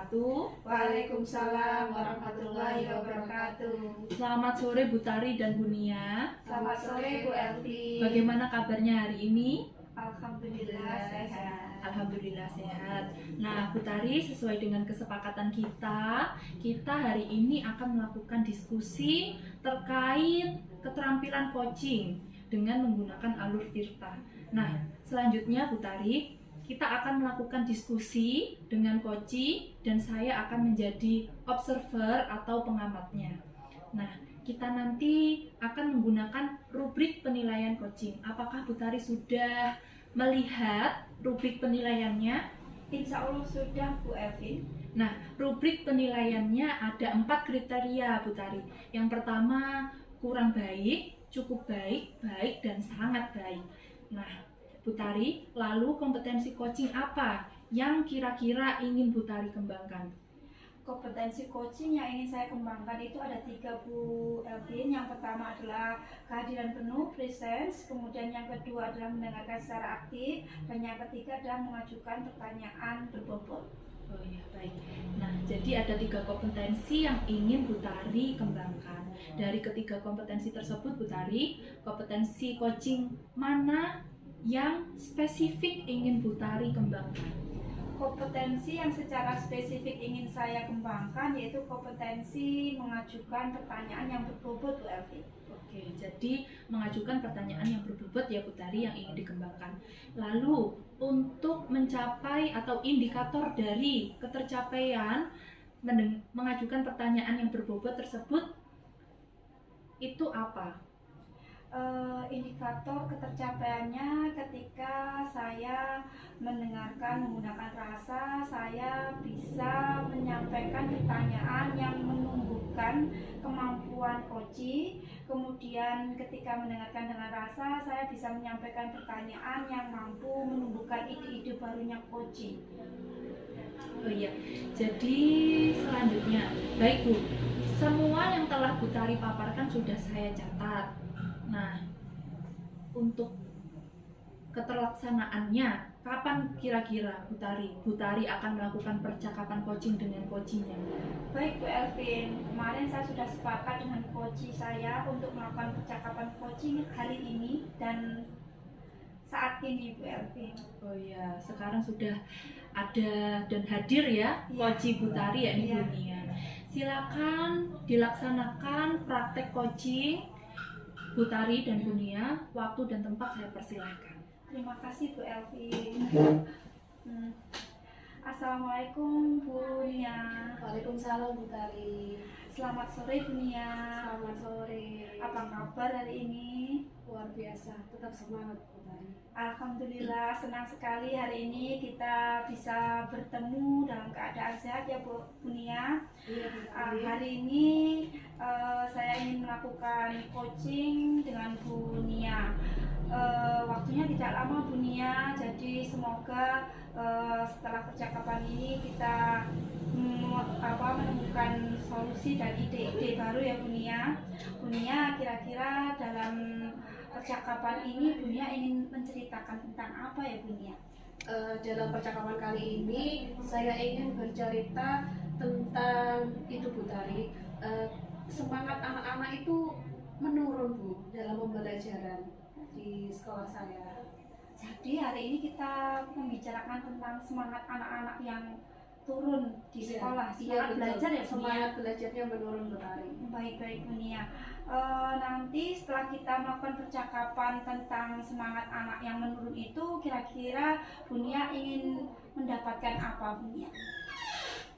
wabarakatuh. Waalaikumsalam warahmatullahi wabarakatuh. Selamat sore Bu Tari dan Bu Nia. Selamat sore Bu Elvi. Bagaimana kabarnya hari ini? Alhamdulillah sehat. Alhamdulillah sehat. Nah Bu Tari, sesuai dengan kesepakatan kita hari ini akan melakukan diskusi terkait keterampilan coaching dengan menggunakan alur tirta. Nah selanjutnya Bu Tari, kita akan melakukan diskusi dengan coaching dan saya akan menjadi observer atau pengamatnya. Nah, kita nanti akan menggunakan rubrik penilaian coaching. Apakah Bu Tari sudah melihat rubrik penilaiannya? Insya Allah sudah Bu Elvi. Nah, rubrik penilaiannya ada 4 kriteria Bu Tari. Yang pertama, kurang baik, cukup baik, baik, dan sangat baik. Nah, Bu Tari, lalu kompetensi coaching apa yang kira-kira ingin Bu Tari kembangkan? Kompetensi coaching yang ingin saya kembangkan itu ada 3 Bu Elvin. Yang pertama adalah kehadiran penuh, presence. Kemudian yang kedua adalah mendengarkan secara aktif. Dan yang ketiga adalah mengajukan pertanyaan berbobot. Oh iya, baik. Nah, jadi ada 3 kompetensi yang ingin Bu Tari kembangkan. Dari ketiga kompetensi tersebut, Bu Tari, kompetensi coaching mana yang spesifik ingin Bu Tari kembangkan? Kompetensi yang secara spesifik ingin saya kembangkan yaitu kompetensi mengajukan pertanyaan yang berbobot Bu Elvi. Oke, jadi mengajukan pertanyaan yang berbobot ya Bu Tari yang ingin dikembangkan. Lalu untuk mencapai atau indikator dari ketercapaian mengajukan pertanyaan yang berbobot tersebut itu apa? Indikator ketercapaiannya ketika saya mendengarkan menggunakan rasa, saya bisa menyampaikan pertanyaan yang menumbuhkan kemampuan coaching. Kemudian ketika mendengarkan dengan rasa, saya bisa menyampaikan pertanyaan yang mampu menumbuhkan ide-ide barunya coaching. Oh iya, jadi selanjutnya, baik Bu, semua yang telah Bu Tari paparkan sudah saya catat. Nah, untuk keterlaksanaannya, kapan kira-kira Bu Tari akan melakukan percakapan coaching dengan coachingnya? Baik Bu Elvin, kemarin saya sudah sepakat dengan coaching saya untuk melakukan percakapan coaching hari ini dan saat ini Bu Elvin. Oh iya, sekarang sudah ada dan hadir ya coaching Bu Tari ya ini Bu Nia. Silakan dilaksanakan praktek coaching Bu Tari dan Bu Nia, waktu dan tempat saya persilahkan. Terima kasih Bu Elvin. Assalamualaikum Bu Nia. Waalaikumsalam Bu Tari. Selamat sore Bu Nia. Selamat sore. Apa kabar hari ini? Luar biasa, tetap semangat Bu Tari. Alhamdulillah, senang sekali hari ini kita bisa bertemu dalam keadaan sehat ya Bu Nia. Iya Bu Tari. Hari ini saya ingin melakukan coaching dengan Bu Nia. Waktunya tidak lama Bu Nia, jadi semoga setelah percakapan ini kita menemukan solusi dan ide-ide baru ya Bu Nia. Bu Nia, kira-kira dalam percakapan ini Bu Nia ingin menceritakan tentang apa ya Bu Nia? Dalam percakapan kali ini saya ingin bercerita tentang itu Bu Tari. Semangat anak-anak itu menurun Bu dalam pembelajaran di sekolah saya. Jadi hari ini kita membicarakan tentang semangat anak-anak yang turun di sekolah, semangat belajar ya Bu Nia? Semangat belajarnya menurun Bu Tari. Baik-baik Bu Nia. Nanti setelah kita melakukan percakapan tentang semangat anak yang menurun itu, kira-kira Bu Nia ingin mendapatkan apa Bu Nia?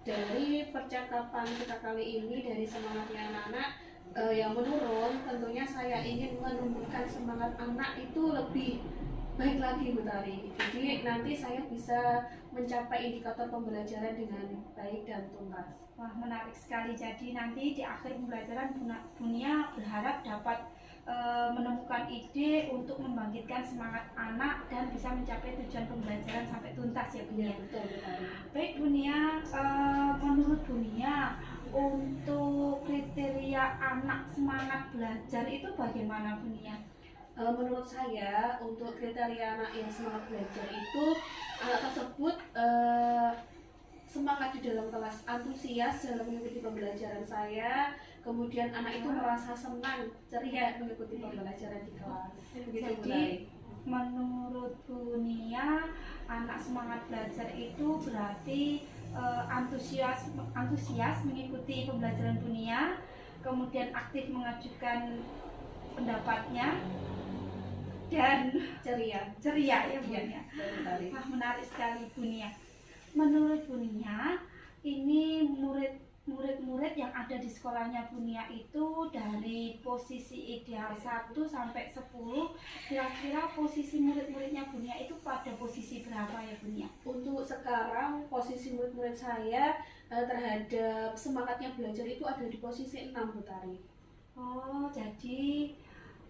Dari percakapan kita kali ini, dari semangatnya anak-anak yang menurun, tentunya saya ingin menumbuhkan semangat anak itu lebih baik lagi Bu Tari. Jadi nanti saya bisa mencapai indikator pembelajaran dengan baik dan tuntas. Wah, menarik sekali. Jadi nanti di akhir pembelajaran Bu Nia berharap dapat menemukan ide untuk membangkitkan semangat anak dan bisa mencapai tujuan pembelajaran sampai tuntas ya Bu Nia. Betul Bu Tari. Baik Bu Nia, menurut Bu Nia untuk kriteria anak semangat belajar itu bagaimana Bu Nia? Menurut saya untuk kriteria anak yang semangat belajar itu anak tersebut semangat di dalam kelas, antusias dalam mengikuti pembelajaran saya, kemudian anak itu merasa senang, ceria mengikuti pembelajaran di kelas. Begitu, Bu Jadi Tari. menurut Bu Nia, anak semangat belajar itu berarti antusias mengikuti pembelajaran Bu Nia, kemudian aktif mengajukan pendapatnya, dan ceria ya Bu Nia. Bu Tari. Wah, menarik sekali Bu Nia. Menurut Bu Nia, ini murid-murid yang ada di sekolahnya Bu Nia itu dari posisi ideal 1 sampai 10, kira-kira posisi murid-muridnya Bu Nia itu pada posisi berapa ya Bu Nia? Untuk sekarang posisi murid-murid saya terhadap semangatnya belajar itu ada di posisi 6, Bu Tari. Oh, jadi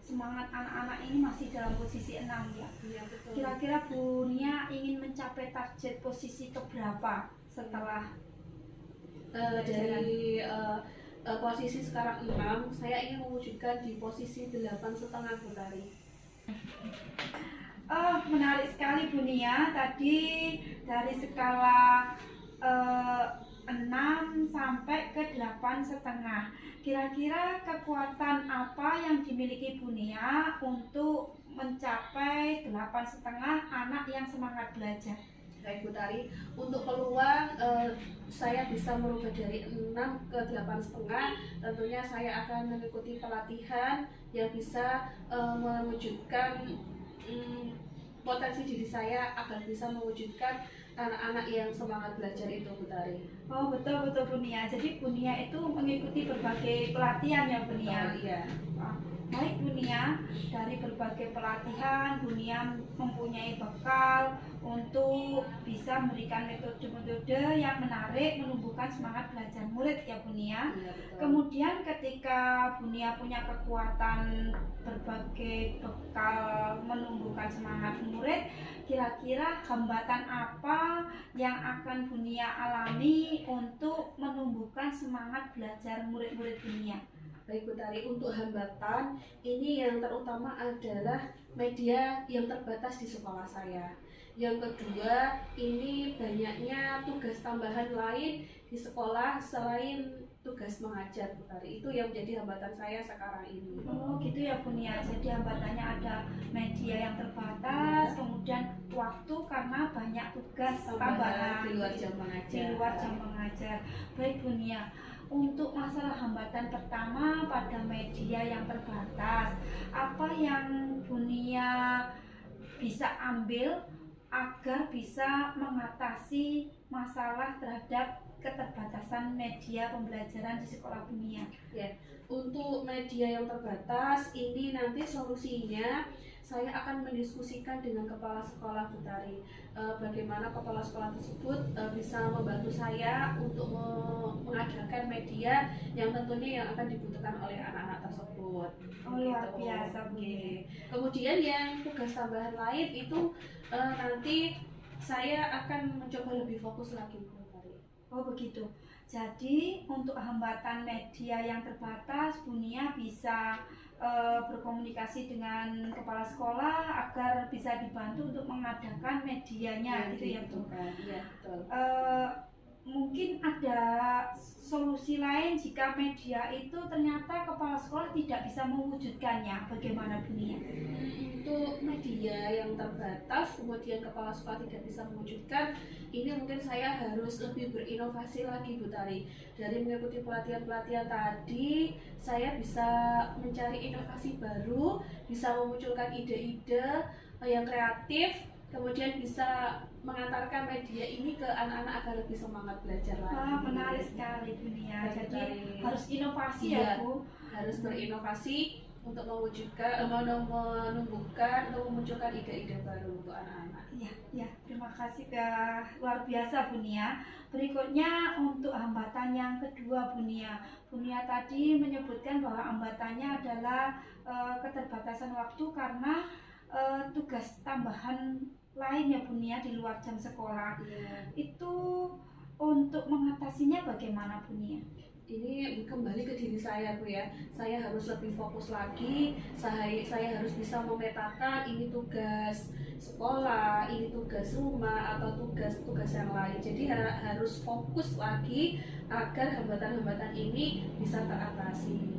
semangat anak-anak ini masih dalam posisi 6 ya. Iya, betul. Kira-kira Bu Nia ingin mencapai target posisi keberapa setelah dari posisi sekarang 6, saya ingin mewujudkan di posisi 8,5, Bu Tari. Oh, menarik sekali Bu Nia. Tadi dari skala 6 sampai ke 8,5. Kira-kira kekuatan apa yang dimiliki Bu Nia untuk mencapai 8,5 anak yang semangat belajar? Baik, Bu Tari, untuk peluang saya bisa merubah dari 6 ke 8,5. Tentunya saya akan mengikuti pelatihan yang bisa mewujudkan potensi diri saya agar bisa mewujudkan anak-anak yang semangat belajar itu, Bu Tari. Oh, betul Bu Nia. Jadi Bu Nia itu mengikuti berbagai pelatihan ya Bu Nia. Oh, iya. Baik Bu Nia, dari berbagai pelatihan Bu Nia mempunyai bekal untuk bisa memberikan metode-metode yang menarik menumbuhkan semangat belajar murid ya Bu Nia. Iya, betul. Kemudian ketika Bu Nia punya kekuatan berbagai bekal menumbuhkan semangat murid, kira-kira hambatan apa yang akan Bu Nia alami untuk menumbuhkan semangat belajar murid-murid Bu Nia? Baik, Bu Tari, untuk hambatan ini yang terutama adalah media yang terbatas di sekolah saya. Yang kedua, ini banyaknya tugas tambahan lain di sekolah selain tugas mengajar, Bu Tari. Itu yang menjadi hambatan saya sekarang ini. Oh gitu ya Bu Nia. Jadi hambatannya ada media yang terbatas, kemudian waktu karena banyak tugas tambahan di luar jam mengajar. Di luar jam mengajar. Baik Bu Nia. Untuk masalah hambatan pertama pada media yang terbatas, apa yang Bu Nia bisa ambil agar bisa mengatasi masalah terhadap keterbatasan media pembelajaran di sekolah Bu Nia? Ya, untuk media yang terbatas ini nanti solusinya saya akan mendiskusikan dengan kepala sekolah, Bu Tari. Bagaimana kepala sekolah tersebut bisa membantu saya untuk mengadakan media yang tentunya yang akan dibutuhkan oleh anak-anak tersebut. Oh, luar biasa Bu Nia. Kemudian yang tugas tambahan lain itu nanti saya akan mencoba lebih fokus lagi, Bu Tari. Oh begitu. Jadi untuk hambatan media yang terbatas, Bu Nia bisa berkomunikasi dengan kepala sekolah agar bisa dibantu untuk mengadakan medianya, gitu ya Bu. Iya, betul. Mungkin ada solusi lain jika media itu ternyata kepala sekolah tidak bisa mewujudkannya. Bagaimana Bu Nia? Untuk media yang terbatas, kemudian kepala sekolah tidak bisa mewujudkan, ini mungkin saya harus lebih berinovasi lagi, Bu Tari. Dari mengikuti pelatihan-pelatihan tadi, saya bisa mencari inovasi baru, bisa memunculkan ide-ide yang kreatif, kemudian bisa mengantarkan media ini ke anak-anak agar lebih semangat belajar lagi. Wah, menarik sekali Bu Nia. Baik, Jadi Tari. harus inovasi Iya. ya Bu. Harus berinovasi untuk mewujudkan, menumbuhkan atau memunculkan ide-ide baru untuk anak-anak. Iya, ya, terima kasih luar biasa Bu Nia. Berikutnya untuk hambatan yang kedua Bu Nia. Bu Nia tadi menyebutkan bahwa hambatannya adalah keterbatasan waktu karena tugas tambahan lainnya Bu Nia di luar jam sekolah. Iya. Itu untuk mengatasinya bagaimana Bu Nia? ini kembali ke diri saya Bu ya. Saya harus lebih fokus lagi. Saya harus bisa memetakan ini tugas sekolah, ini tugas rumah atau tugas-tugas yang lain. Jadi harus fokus lagi agar hambatan-hambatan ini bisa teratasi.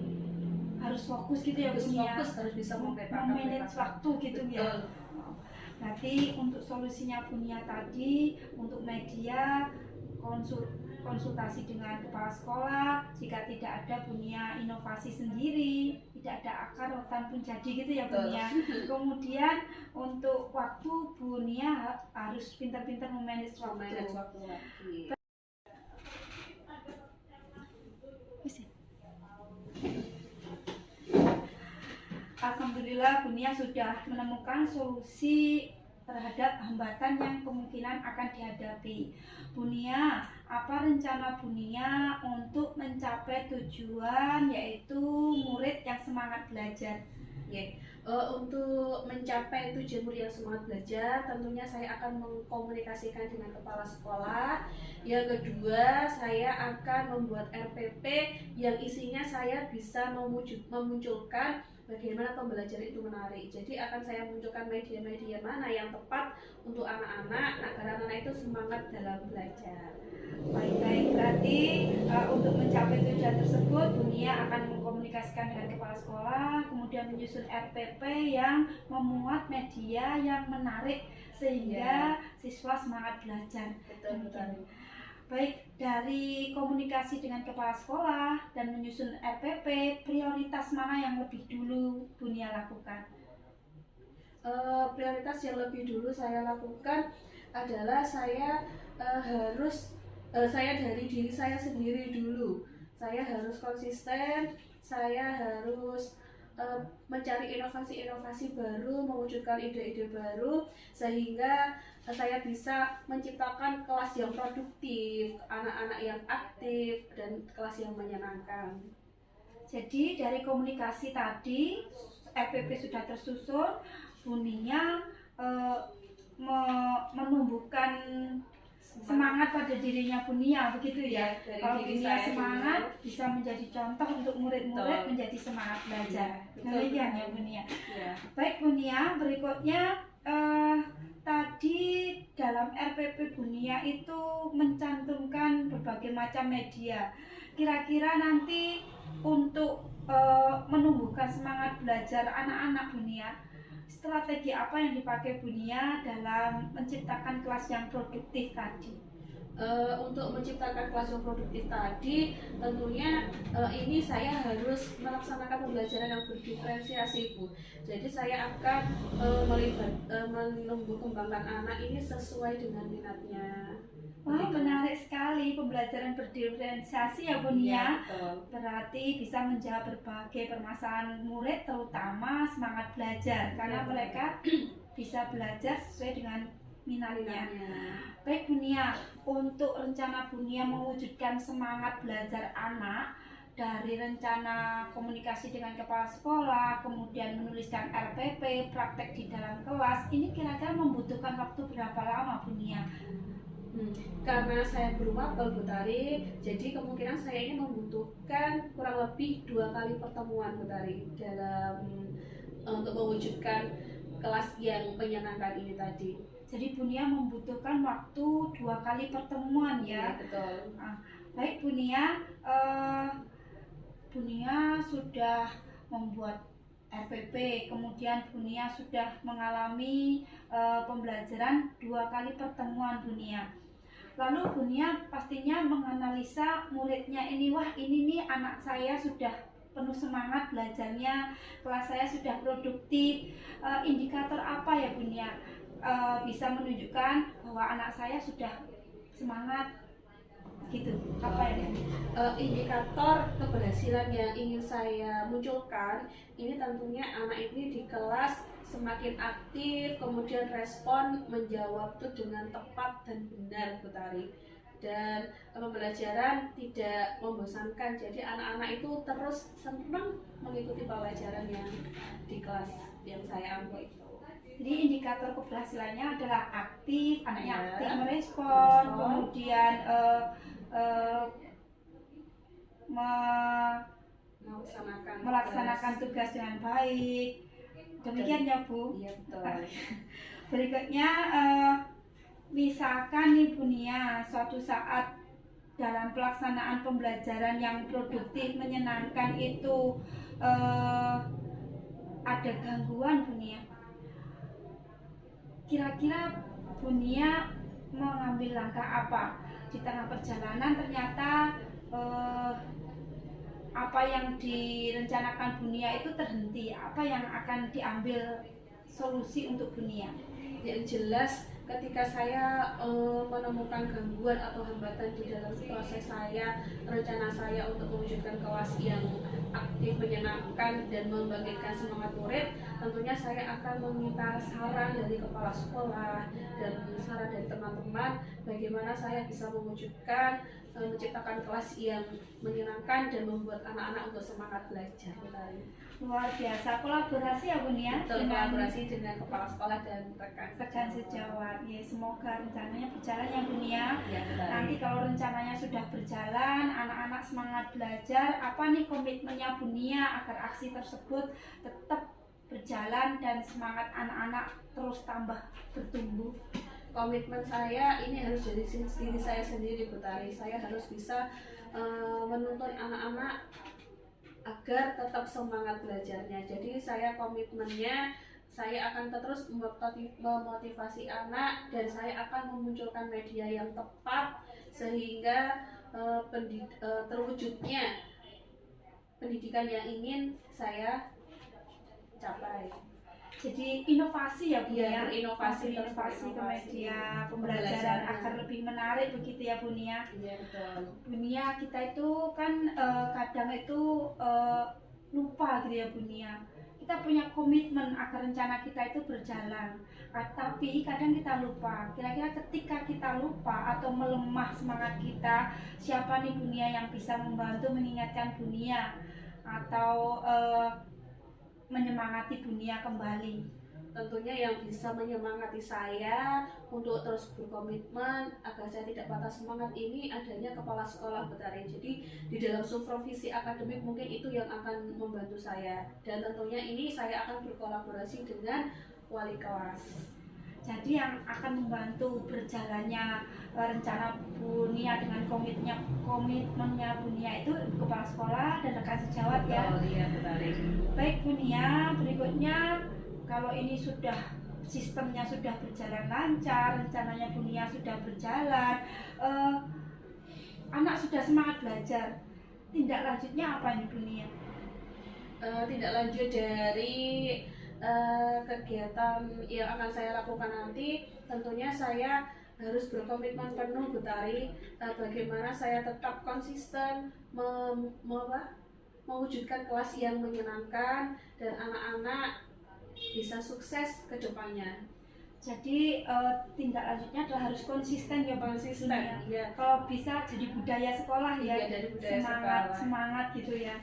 Harus fokus gitu ya Harus Bu ya. fokus, harus bisa memetakan. Memanage waktu gitu ya. Betul. Berarti untuk solusinya Bunia tadi, untuk media konsultasi dengan kepala sekolah. Jika tidak ada Bunia inovasi sendiri, tidak ada akar rotan pun jadi gitu ya Bunia. Kemudian untuk waktu Bunia harus pintar-pintar memanage waktu. lagi. Alhamdulillah Bunia sudah menemukan solusi terhadap hambatan yang kemungkinan akan dihadapi. Bunia, apa rencana Bunia untuk mencapai tujuan yaitu murid yang semangat belajar? Untuk mencapai tujuan murid yang semangat belajar, tentunya saya akan mengkomunikasikan dengan kepala sekolah. Yang kedua, saya akan membuat RPP yang isinya saya bisa memunculkan bagaimana pembelajaran itu menarik. Jadi akan saya munculkan media-media mana yang tepat untuk anak-anak agar anak-anak itu semangat dalam belajar. Baik, berarti untuk mencapai tujuan tersebut Bunia akan mengkomunikasikan dengan kepala sekolah, kemudian menyusun RPP yang memuat media yang menarik sehingga siswa semangat belajar. Betul. Baik, dari komunikasi dengan kepala sekolah dan menyusun RPP, prioritas mana yang lebih dulu Bunia lakukan? Prioritas yang lebih dulu saya lakukan adalah saya dari diri saya sendiri dulu. Saya harus konsisten, saya harus mencari inovasi-inovasi baru, mewujudkan ide-ide baru sehingga saya bisa menciptakan kelas yang produktif, anak-anak yang aktif, dan kelas yang menyenangkan. Jadi dari komunikasi tadi, RPP sudah tersusun, Bunia menumbuhkan semangat pada dirinya Bunia, begitu ya. Kalau Bunia semangat bisa menjadi contoh untuk murid-murid menjadi semangat belajar. Demikian ya Bunia. Baik Bunia, berikutnya tadi dalam RPP Bunia itu mencantumkan berbagai macam media. Kira-kira nanti untuk menumbuhkan semangat belajar anak-anak Bunia, strategi apa yang dipakai Bunia dalam menciptakan kelas yang produktif tadi? Untuk menciptakan kelas yang produktif tadi, tentunya ini saya harus melaksanakan pembelajaran yang berdiferensiasi Bu. Jadi saya akan menumbuh kembangkan anak ini sesuai dengan minatnya. Wah, menarik sekali pembelajaran berdiferensiasi ya Bunia. Berarti bisa menjawab berbagai permasalahan murid, terutama semangat belajar, karena mereka bisa belajar sesuai dengan minatnya. Baik Bunia, untuk rencana Bunia mewujudkan semangat belajar anak dari rencana komunikasi dengan kepala sekolah, kemudian menuliskan RPP, praktek di dalam kelas, ini kira-kira membutuhkan waktu berapa lama Bunia? Karena saya belum hafal Bu Tari, jadi kemungkinan saya ini membutuhkan kurang lebih 2 kali pertemuan Bu Tari dalam untuk mewujudkan kelas yang menyenangkan ini tadi. Jadi Bunia membutuhkan waktu 2 kali pertemuan ya. Betul. Baik Bunia, Bunia sudah membuat RPP, kemudian Bunia sudah mengalami pembelajaran 2 kali pertemuan Bunia. Lalu Bunia pastinya menganalisa muridnya ini, wah ini nih anak saya sudah penuh semangat belajarnya, kelas saya sudah produktif. Indikator apa ya Bunia bisa menunjukkan bahwa anak saya sudah semangat gitu? Apa ya? Indikator keberhasilan yang ingin saya munculkan ini tentunya anak ini di kelas semakin aktif, kemudian respon menjawab itu dengan tepat dan benar Bu Tari, dan pembelajaran tidak membosankan. Jadi anak-anak itu terus senang mengikuti pembelajaran yang di kelas yang saya ambil itu. Jadi indikator keberhasilannya adalah aktif, anaknya aktif merespon, kemudian melaksanakan tugas dengan baik. Demikian ya Bu. Iya betul. Berikutnya misalkan nih Bu Nia, suatu saat dalam pelaksanaan pembelajaran yang produktif menyenangkan itu ada gangguan Bu Nia. Kira-kira Bu Nia mengambil langkah apa? Di tengah perjalanan ternyata apa yang direncanakan Bu Nia itu terhenti. Apa yang akan diambil solusi untuk Bu Nia? Yang jelas ketika saya menemukan gangguan atau hambatan di dalam proses rencana saya untuk mewujudkan kelas yang aktif, menyenangkan, dan membangkitkan semangat murid, tentunya saya akan meminta saran dari kepala sekolah dan saran dari teman-teman bagaimana saya bisa menciptakan kelas yang menyenangkan dan membuat anak-anak untuk semangat belajar. Luar biasa, kolaborasi ya Bu Nia dengan kolaborasi dengan kepala sekolah dan rekan sejawat. Ya, semoga rencananya berjalan ya Bu Nia. Ya, nanti kalau rencananya sudah berjalan, anak-anak semangat belajar, apa nih komitmennya Bu Nia agar aksi tersebut tetap berjalan dan semangat anak-anak terus tambah bertumbuh? Komitmen saya ini harus dari diri saya sendiri Bu Tari. Saya harus bisa menuntun anak-anak agar tetap semangat belajarnya. Jadi saya komitmennya saya akan terus memotivasi anak dan saya akan memunculkan media yang tepat sehingga terwujudnya pendidikan yang ingin saya capai. Jadi inovasi ya Bu ya, inovasi ke media pembelajaran agar lebih menarik begitu ya Bu Nia. Iya betul. Bu Nia, kita itu kan kadang itu lupa gitu ya Bu Nia. Kita punya komitmen agar rencana kita itu berjalan, tapi kadang kita lupa. Kira-kira ketika kita lupa atau melemah semangat kita, siapa nih Bu Nia yang bisa membantu mengingatkan Bu Nia atau menyemangati Bu Nia kembali? Tentunya yang bisa menyemangati saya untuk terus berkomitmen agar saya tidak patah semangat ini adanya kepala sekolah Bu Tari. Jadi di dalam supervisi akademik mungkin itu yang akan membantu saya, dan tentunya ini saya akan berkolaborasi dengan wali kelas. Jadi yang akan membantu berjalannya rencana Bu Nia dengan komitmennya Bu Nia itu kepala sekolah dan rekan sejawat ya. Iya, betul. Baik Bu Nia, berikutnya kalau ini sudah sistemnya sudah berjalan lancar, rencananya Bu Nia sudah berjalan, anak sudah semangat belajar, tindak lanjutnya apa nih Bu Nia? Tindak lanjut dari kegiatan yang akan saya lakukan nanti, tentunya saya harus berkomitmen penuh Bu Tari, bagaimana saya tetap konsisten mewujudkan kelas yang menyenangkan dan anak-anak bisa sukses ke depannya. Jadi tindak lanjutnya adalah harus konsisten ya Bu Nia. Ya. Kalau bisa jadi budaya sekolah ya, dari budaya semangat gitu ya.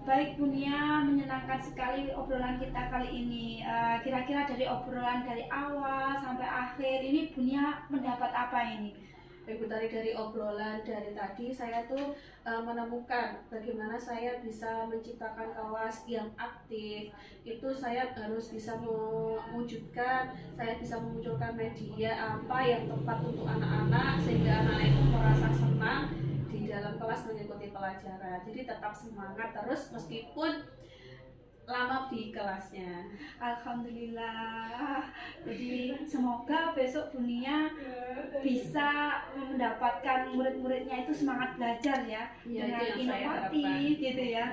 Baik Bu Nia, menyenangkan sekali obrolan kita kali ini. Kira-kira dari obrolan dari awal sampai akhir ini Bu Nia mendapat apa ini? Ibu Tari, dari obrolan dari tadi saya tuh menemukan bagaimana saya bisa menciptakan kelas yang aktif. Itu saya harus bisa mewujudkan, saya bisa memunculkan media apa yang tepat untuk anak-anak sehingga anak-anak itu merasa senang di dalam kelas mengikuti pelajaran. Jadi tetap semangat terus meskipun lama di kelasnya. Alhamdulillah. Jadi semoga besok Bu Nia bisa mendapatkan murid-muridnya itu semangat belajar ya, dengan inovatif gitu ya.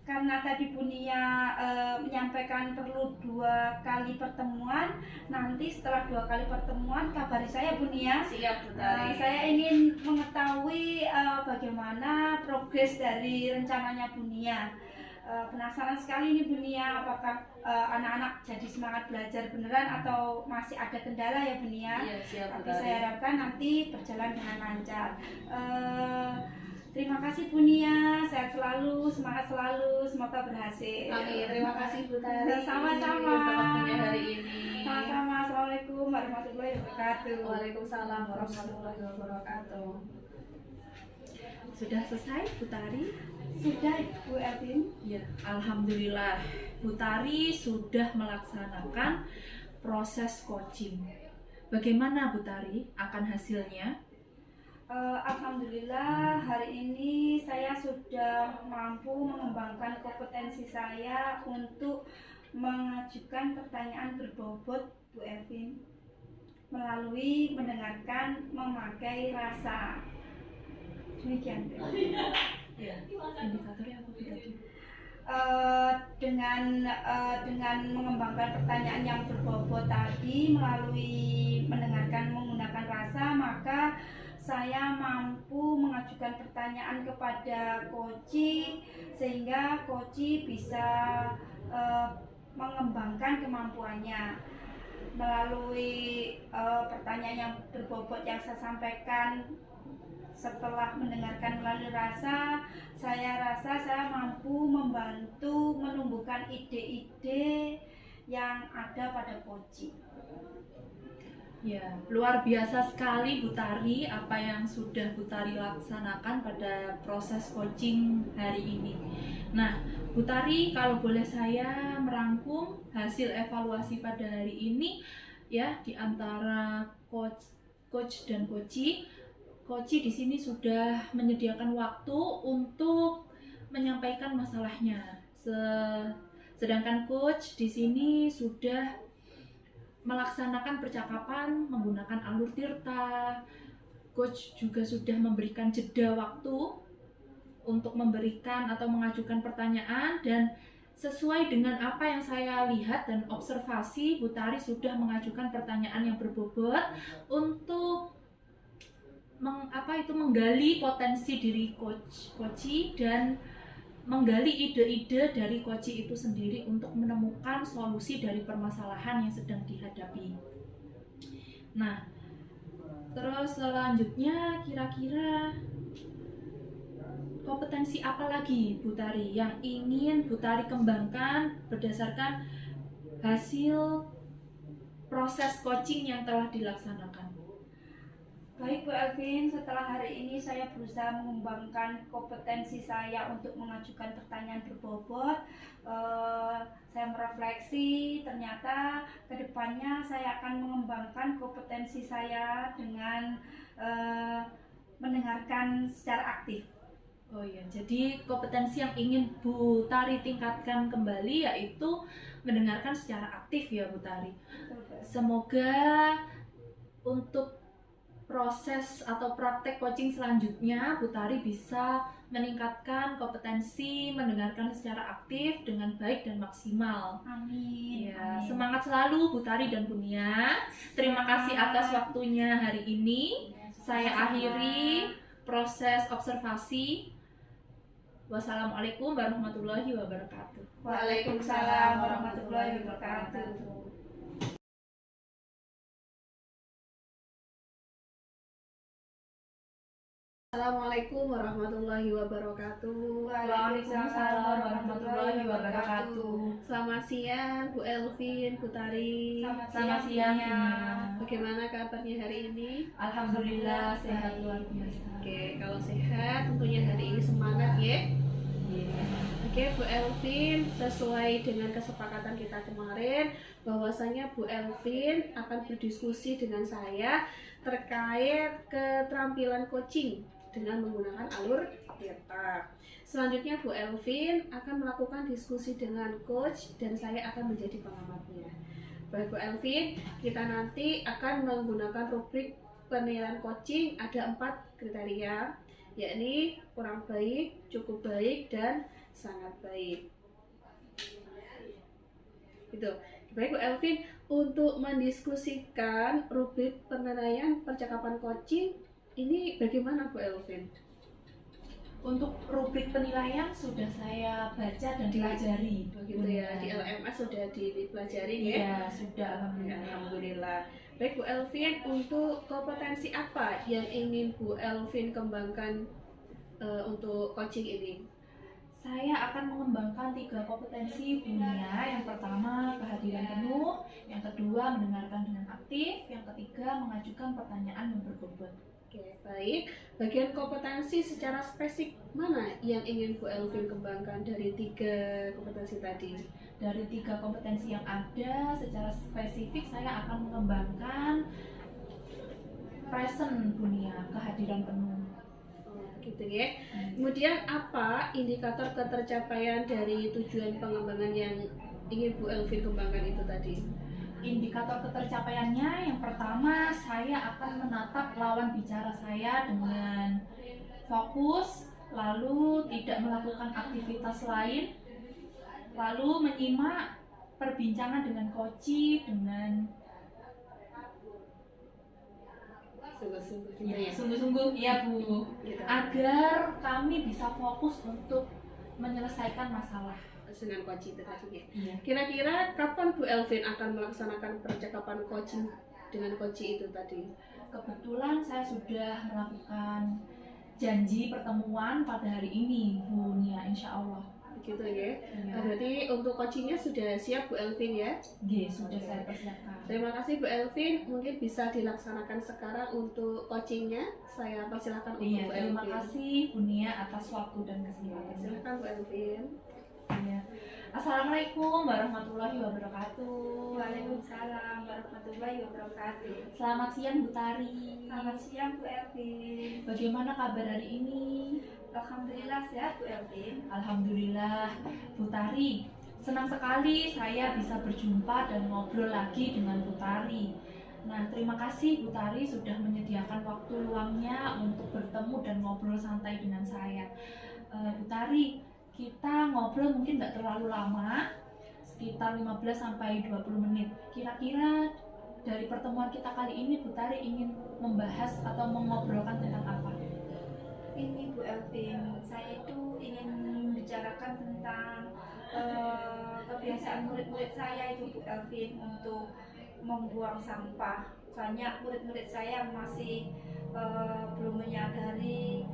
Karena tadi Bu Nia menyampaikan perlu 2 kali pertemuan, nanti setelah 2 kali pertemuan kabari saya Bu Nia. Siap Bu Tari. Saya ingin mengetahui bagaimana progres dari rencananya Bu Nia. Penasaran sekali nih Bu Nia, apakah anak-anak jadi semangat belajar beneran atau masih ada kendala ya Bu Nia? Iya, siap Bu Tapi Tari. saya harapkan nanti berjalan dengan lancar. Terima kasih Bu Nia, sehat selalu, semangat selalu, semoga berhasil. Amin. Terima kasih Bu Tari. Sama-sama. Untuk waktunya hari ini. Sama-sama. Assalamualaikum warahmatullahi wabarakatuh. Waalaikumsalam warahmatullahi wabarakatuh. Sudah selesai, Bu Tari? Sudah, Bu Elvin. Ya, alhamdulillah. Bu Tari sudah melaksanakan proses coaching. Bagaimana Bu Tari akan hasilnya? Alhamdulillah hari ini saya sudah mampu mengembangkan kompetensi saya untuk mengajukan pertanyaan berbobot, Bu Elvin, melalui mendengarkan memakai rasa. Demikian. Ya, indikatornya apa Bu Tari? Dengan mengembangkan pertanyaan yang berbobot tadi melalui mendengarkan menggunakan rasa, maka saya mampu mengajukan pertanyaan kepada coach sehingga coach bisa mengembangkan kemampuannya melalui pertanyaan yang berbobot yang saya sampaikan. Setelah mendengarkan melalui rasa, saya rasa saya mampu membantu menumbuhkan ide-ide yang ada pada coach. Ya, luar biasa sekali Bu Tari apa yang sudah Bu Tari laksanakan pada proses coaching hari ini. Nah, Bu Tari, kalau boleh saya merangkum hasil evaluasi pada hari ini ya, di antara coach dan coachee. Coach di sini sudah menyediakan waktu untuk menyampaikan masalahnya. Sedangkan coach di sini sudah melaksanakan percakapan menggunakan alur tirta. Coach juga sudah memberikan jeda waktu untuk memberikan atau mengajukan pertanyaan, dan sesuai dengan apa yang saya lihat dan observasi, Bu Tari sudah mengajukan pertanyaan yang berbobot untuk menggali potensi diri coach dan menggali ide-ide dari coach itu sendiri untuk menemukan solusi dari permasalahan yang sedang dihadapi. Nah, terus selanjutnya kira-kira kompetensi apa lagi Bu Tari yang ingin Bu Tari kembangkan berdasarkan hasil proses coaching yang telah dilaksanakan? Baik Bu Elvin, setelah hari ini saya berusaha mengembangkan kompetensi saya untuk mengajukan pertanyaan berbobot. Saya merefleksi, ternyata kedepannya saya akan mengembangkan kompetensi saya dengan mendengarkan secara aktif. Oh iya, jadi kompetensi yang ingin Bu Tari tingkatkan kembali yaitu mendengarkan secara aktif ya Bu Tari. Semoga untuk proses atau praktek coaching selanjutnya Bu Tari bisa meningkatkan kompetensi mendengarkan secara aktif dengan baik dan maksimal. Amin. Ya, Amin. semangat selalu Bu Tari dan Bu Nia. Terima kasih atas waktunya hari ini. Saya akhiri proses observasi. Wassalamualaikum warahmatullahi wabarakatuh. Waalaikumsalam warahmatullahi wabarakatuh. Assalamualaikum warahmatullahi wabarakatuh. Waalaikumsalam warahmatullahi wabarakatuh. Selamat siang Bu Elvin, Bu Tari. Selamat siang. Bagaimana kabarnya hari ini? Alhamdulillah sehat luar biasa. Oke, kalau sehat tentunya hari ini semangat ya. Oke Bu Elvin, sesuai dengan kesepakatan kita kemarin bahwasanya Bu Elvin akan berdiskusi dengan saya terkait keterampilan coaching dengan menggunakan alur tirta. Selanjutnya Bu Elvin akan melakukan diskusi dengan coach dan saya akan menjadi pengamatnya. Baik Bu Elvin, kita nanti akan menggunakan rubrik penilaian coaching. Ada 4 kriteria, yakni kurang baik, cukup baik, dan sangat baik. Gitu. Baik Bu Elvin, untuk mendiskusikan rubrik penilaian percakapan coaching ini bagaimana Bu Elvin? Untuk rubrik penilaian sudah saya baca dan pelajari. Begitu ya, di LMS sudah dipelajari ya? Iya, sudah alhamdulillah. Alhamdulillah. Baik Bu Elvin, untuk kompetensi apa yang ingin Bu Elvin kembangkan untuk coaching ini? Saya akan mengembangkan 3 kompetensi dunia. Yang pertama, kehadiran penuh. Yang kedua, mendengarkan dengan aktif. Yang ketiga, mengajukan pertanyaan yang berbobot. Oke, baik. Bagian kompetensi secara spesifik mana yang ingin Bu Elvin kembangkan dari 3 kompetensi tadi? Dari 3 kompetensi yang ada, secara spesifik saya akan mengembangkan present dunia, kehadiran penuh. Gitu ya. Kemudian apa indikator ketercapaian dari tujuan pengembangan yang ingin Bu Elvin kembangkan itu tadi? Indikator ketercapaiannya, yang pertama saya akan menatap lawan bicara saya dengan fokus, lalu tidak melakukan aktivitas lain, lalu menyimak perbincangan dengan coach dengan Sungguh-sungguh gitu ya. sungguh-sungguh ya Bu, Gitu. agar kami bisa fokus untuk menyelesaikan masalah. Dengan coaching itu tadi ya. Iya. Kira-kira kapan Bu Elvin akan melaksanakan percakapan coaching dengan coaching itu tadi? Kebetulan saya sudah melakukan janji pertemuan pada hari ini Bu Nia, insya Allah. Begitu ya. Iya. Berarti untuk coachingnya sudah siap Bu Elvin ya? Sudah saya persiapkan. Terima kasih Bu Elvin. Mungkin bisa dilaksanakan sekarang untuk coachingnya. Saya persilakan untuk Iya, Bu Elvin. terima kasih Bu Nia atas waktu dan kesempatannya. Silakan Bu Elvin. Iya. Assalamualaikum warahmatullahi wabarakatuh. Waalaikumsalam warahmatullahi wabarakatuh. Selamat siang Bu Tari. Selamat siang Bu Elvin. Bagaimana kabar hari ini? Alhamdulillah sehat Bu Elvin. Alhamdulillah Bu Tari. Senang sekali saya bisa berjumpa dan ngobrol lagi dengan Bu Tari. Nah, terima kasih Bu Tari sudah menyediakan waktu luangnya untuk bertemu dan ngobrol santai dengan saya. Bu Tari, kita ngobrol mungkin nggak terlalu lama, sekitar 15-20 menit. Kira-kira dari pertemuan kita kali ini Bu Tari ingin membahas atau mengobrolkan tentang apa? Ini Bu Elvin, saya itu ingin membicarakan tentang kebiasaan murid-murid saya itu Bu Elvin untuk membuang sampah. Banyak murid-murid saya masih belum menyadari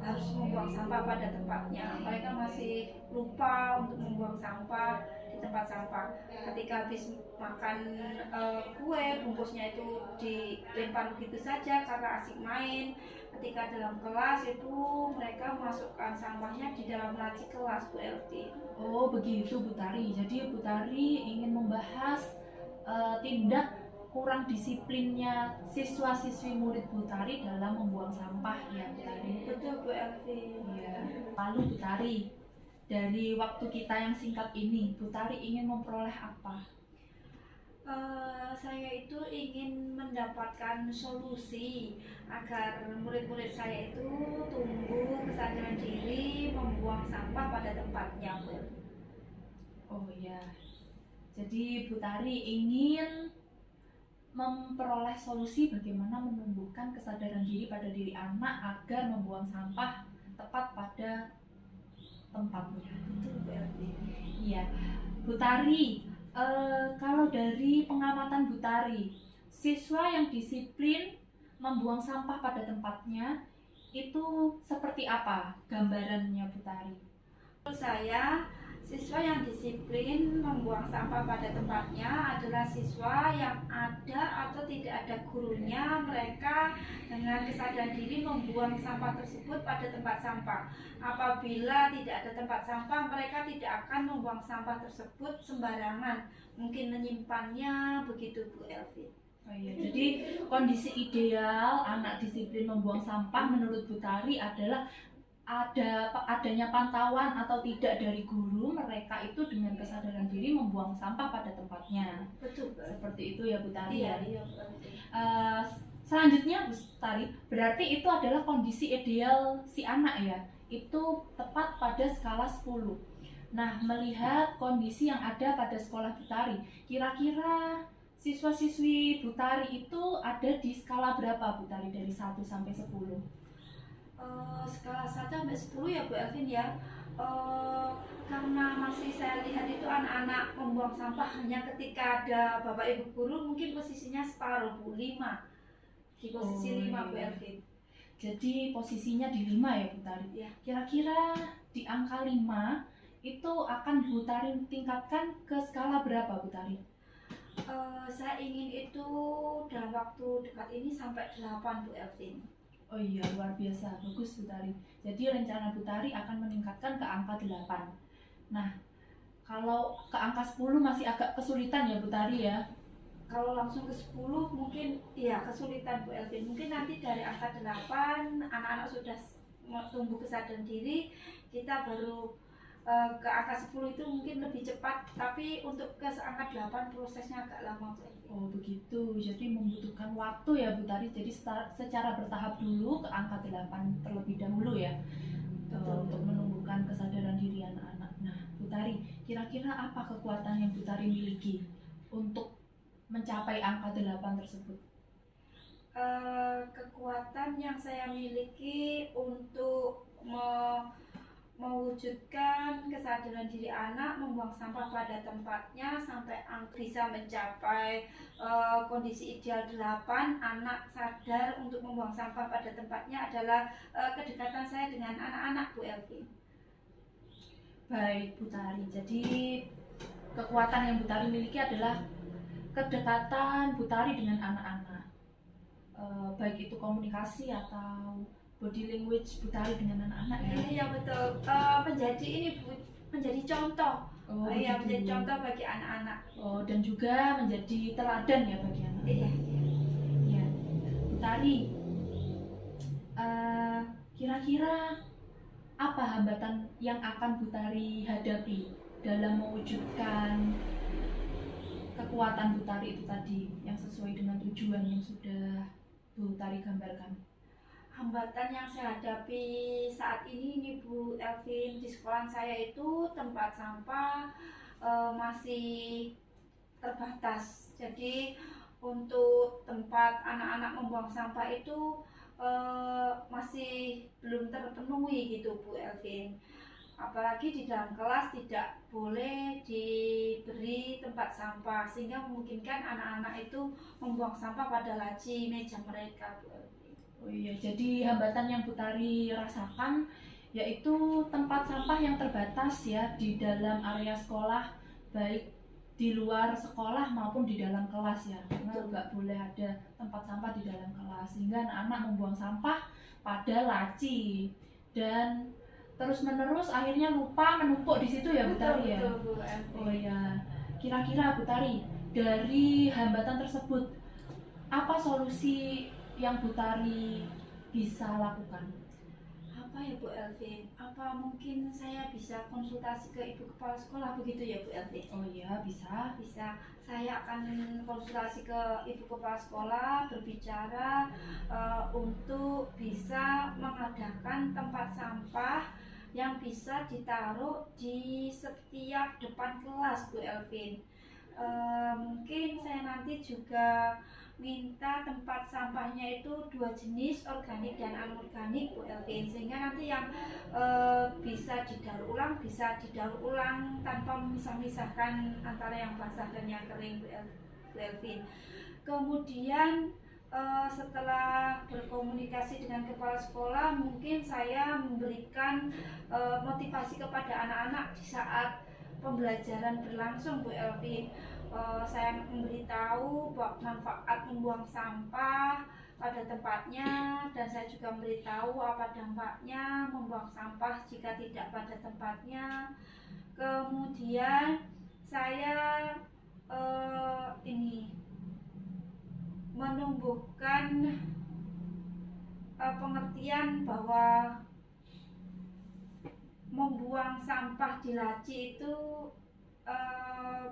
harus membuang sampah pada tempatnya. Mereka masih lupa untuk membuang sampah di tempat sampah. Ketika habis makan kue, bungkusnya itu dilempar begitu saja karena asik main. Ketika dalam kelas itu mereka masukkan sampahnya di dalam laci kelas Bu Elvin. Oh begitu Bu Tari. Jadi Bu Tari ingin membahas tindak kurang disiplinnya siswa-siswi murid Bu Tari dalam membuang sampah ya Bu Tari. Betul Bu Elvin. Iya. Lalu Bu Tari, dari waktu kita yang singkat ini, Bu Tari ingin memperoleh apa? Saya itu ingin mendapatkan solusi agar murid-murid saya itu tumbuh kesadaran diri membuang sampah pada tempatnya Bu. Oh iya. Jadi Bu Tari ingin memperoleh solusi bagaimana menumbuhkan kesadaran diri pada diri anak agar membuang sampah tepat pada tempatnya. Betul Bu Elvin. Iya, Bu Tari, kalau dari pengamatan Bu Tari, siswa yang disiplin membuang sampah pada tempatnya itu seperti apa gambarannya Bu Tari? Menurut saya, siswa yang disiplin membuang sampah pada tempatnya adalah siswa yang ada atau tidak ada gurunya, mereka dengan kesadaran diri membuang sampah tersebut pada tempat sampah. Apabila tidak ada tempat sampah, mereka tidak akan membuang sampah tersebut sembarangan, mungkin menyimpannya, begitu Bu Elvin. Oh iya, jadi kondisi ideal anak disiplin membuang sampah menurut Bu Tari adalah adanya pantauan atau tidak dari guru, mereka itu dengan kesadaran diri membuang sampah pada tempatnya. Betul Bu. Seperti itu ya Bu Tari. Iya, Ya. iya Bu Elvin. Selanjutnya Bu Tari, berarti itu adalah kondisi ideal si anak ya. Itu tepat pada skala 10. Nah, melihat kondisi yang ada pada sekolah Bu Tari, kira-kira siswa-siswi Bu Tari itu ada di skala berapa Bu Tari dari 1 sampai 10? Skala 1 sampai 10 ya Bu Elvin ya. Karena masih saya lihat itu anak-anak membuang sampah hanya ketika ada Bapak Ibu guru, mungkin posisinya separuh Bu, 5. Di posisi Oh, 5 Bu iya. Elvin. Jadi posisinya di 5 ya Bu Tari. Ya. Kira-kira di angka 5 itu akan Bu Tari tingkatkan ke skala berapa Bu Tari? Saya ingin itu dalam waktu dekat ini sampai 8 Bu Elvin. Oh iya, luar biasa, bagus Bu Tari. Jadi rencana Bu Tari akan meningkatkan ke angka 8. Nah, kalau ke angka 10 masih agak kesulitan ya Bu Tari ya. Kalau langsung ke 10 mungkin ya kesulitan Bu Elvin. Mungkin nanti dari angka 8 anak-anak sudah tumbuh kesadaran diri, kita baru ke angka 10 itu mungkin lebih cepat, tapi untuk ke angka 8 prosesnya agak lama Bu Elvin. Oh begitu, jadi membutuhkan waktu ya Bu Tari. Jadi secara bertahap dulu ke angka 8 terlebih dahulu ya. Betul. Untuk menumbuhkan kesadaran diri anak-anak. Nah Bu Tari, kira-kira apa kekuatan yang Bu Tari miliki untuk mencapai angka 8 tersebut? Kekuatan yang saya miliki untuk mewujudkan kesadaran diri anak, membuang sampah pada tempatnya sampai bisa mencapai kondisi ideal 8, anak sadar untuk membuang sampah pada tempatnya adalah kedekatan saya dengan anak-anak Bu Elvin. Baik Bu Tari, jadi kekuatan yang Bu Tari miliki adalah kedekatan Bu Tari dengan anak-anak, baik itu komunikasi atau body language Bu Tari dengan anak-anak ya. Iya betul, menjadi ini Bu, menjadi contoh. Iya, menjadi contoh bagi anak-anak. Oh, dan juga menjadi teladan ya bagi anak. Iya. Ya, Bu Tari, kira-kira apa hambatan yang akan Bu Tari hadapi dalam mewujudkan kekuatan Bu Tari itu tadi yang sesuai dengan tujuan yang sudah Bu Tari gambarkan? Hambatan yang saya hadapi saat ini nih Bu Elvin, di sekolah saya itu tempat sampah masih terbatas. Jadi untuk tempat anak-anak membuang sampah itu masih belum terpenuhi gitu Bu Elvin. Apalagi di dalam kelas tidak boleh diberi tempat sampah, sehingga memungkinkan anak-anak itu membuang sampah pada laci meja mereka Bu Elvin. Oh iya, jadi hambatan yang Bu Tari rasakan yaitu tempat sampah yang terbatas ya di dalam area sekolah, baik di luar sekolah maupun di dalam kelas ya, karena nggak boleh ada tempat sampah di dalam kelas, sehingga anak-anak membuang sampah pada laci dan terus menerus akhirnya lupa menumpuk di situ ya Bu Tari ya. Betul, Bu Elvin. Oh iya, kira-kira Bu Tari dari hambatan tersebut apa solusi yang Bu Tari bisa lakukan? Apa ya Bu Elvin? Apa mungkin saya bisa konsultasi ke Ibu Kepala Sekolah begitu ya Bu Elvin? Oh iya, bisa. Bisa. Saya akan konsultasi ke Ibu Kepala Sekolah, berbicara untuk bisa mengadakan tempat sampah yang bisa ditaruh di setiap depan kelas Bu Elvin. Mungkin saya nanti juga minta tempat sampahnya itu 2 jenis, organik dan anorganik Bu Elvin, sehingga nanti yang bisa didaur ulang tanpa memisah-misahkan antara yang basah dan yang kering Bu Elvin. Kemudian setelah berkomunikasi dengan kepala sekolah, mungkin saya memberikan motivasi kepada anak-anak di saat pembelajaran berlangsung Bu Elvin. Saya memberitahu bahwa manfaat membuang sampah pada tempatnya, dan saya juga memberitahu apa dampaknya membuang sampah jika tidak pada tempatnya. Kemudian saya menumbuhkan pengertian bahwa membuang sampah di laci itu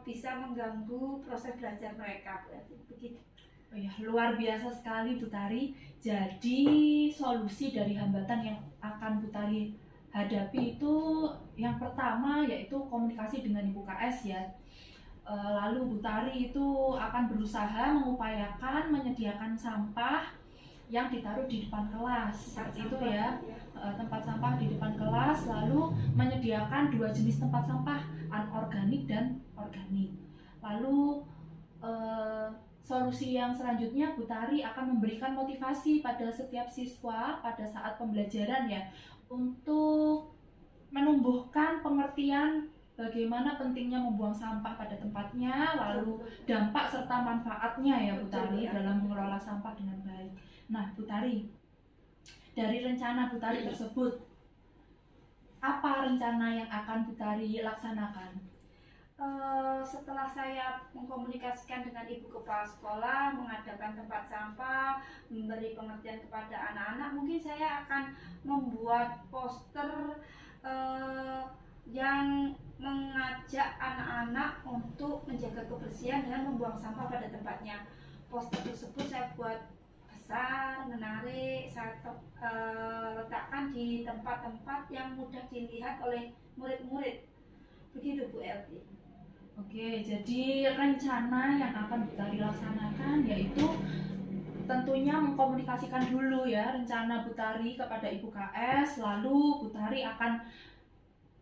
bisa mengganggu proses belajar mereka. Begitu. Oh ya, luar biasa sekali Bu Tari. Jadi solusi dari hambatan yang akan Bu Tari hadapi itu yang pertama yaitu komunikasi dengan Ibu KS ya. Lalu Bu Tari itu akan berusaha mengupayakan menyediakan sampah yang ditaruh di depan kelas, seperti itu ya, tempat sampah di depan kelas, lalu menyediakan 2 jenis tempat sampah, anorganik dan organik. Lalu solusi yang selanjutnya Bu Tari akan memberikan motivasi pada setiap siswa pada saat pembelajaran ya, untuk menumbuhkan pengertian bagaimana pentingnya membuang sampah pada tempatnya, lalu dampak serta manfaatnya ya Bu Tari dalam mengelola sampah dengan baik. Nah Bu Tari, dari rencana Bu Tari tersebut, apa rencana yang akan Bu Tari laksanakan? Setelah saya mengkomunikasikan dengan ibu kepala sekolah, mengadakan tempat sampah, memberi pengertian kepada anak-anak, mungkin saya akan membuat poster yang mengajak anak-anak untuk menjaga kebersihan dengan membuang sampah pada tempatnya. Poster tersebut saya buat besar, menarik, saya letakkan di tempat-tempat yang mudah dilihat oleh murid-murid. Begitu Bu Elvi. Oke, jadi rencana yang akan Bu Tari laksanakan yaitu tentunya mengkomunikasikan dulu ya rencana Bu Tari kepada Ibu KS, lalu Bu Tari akan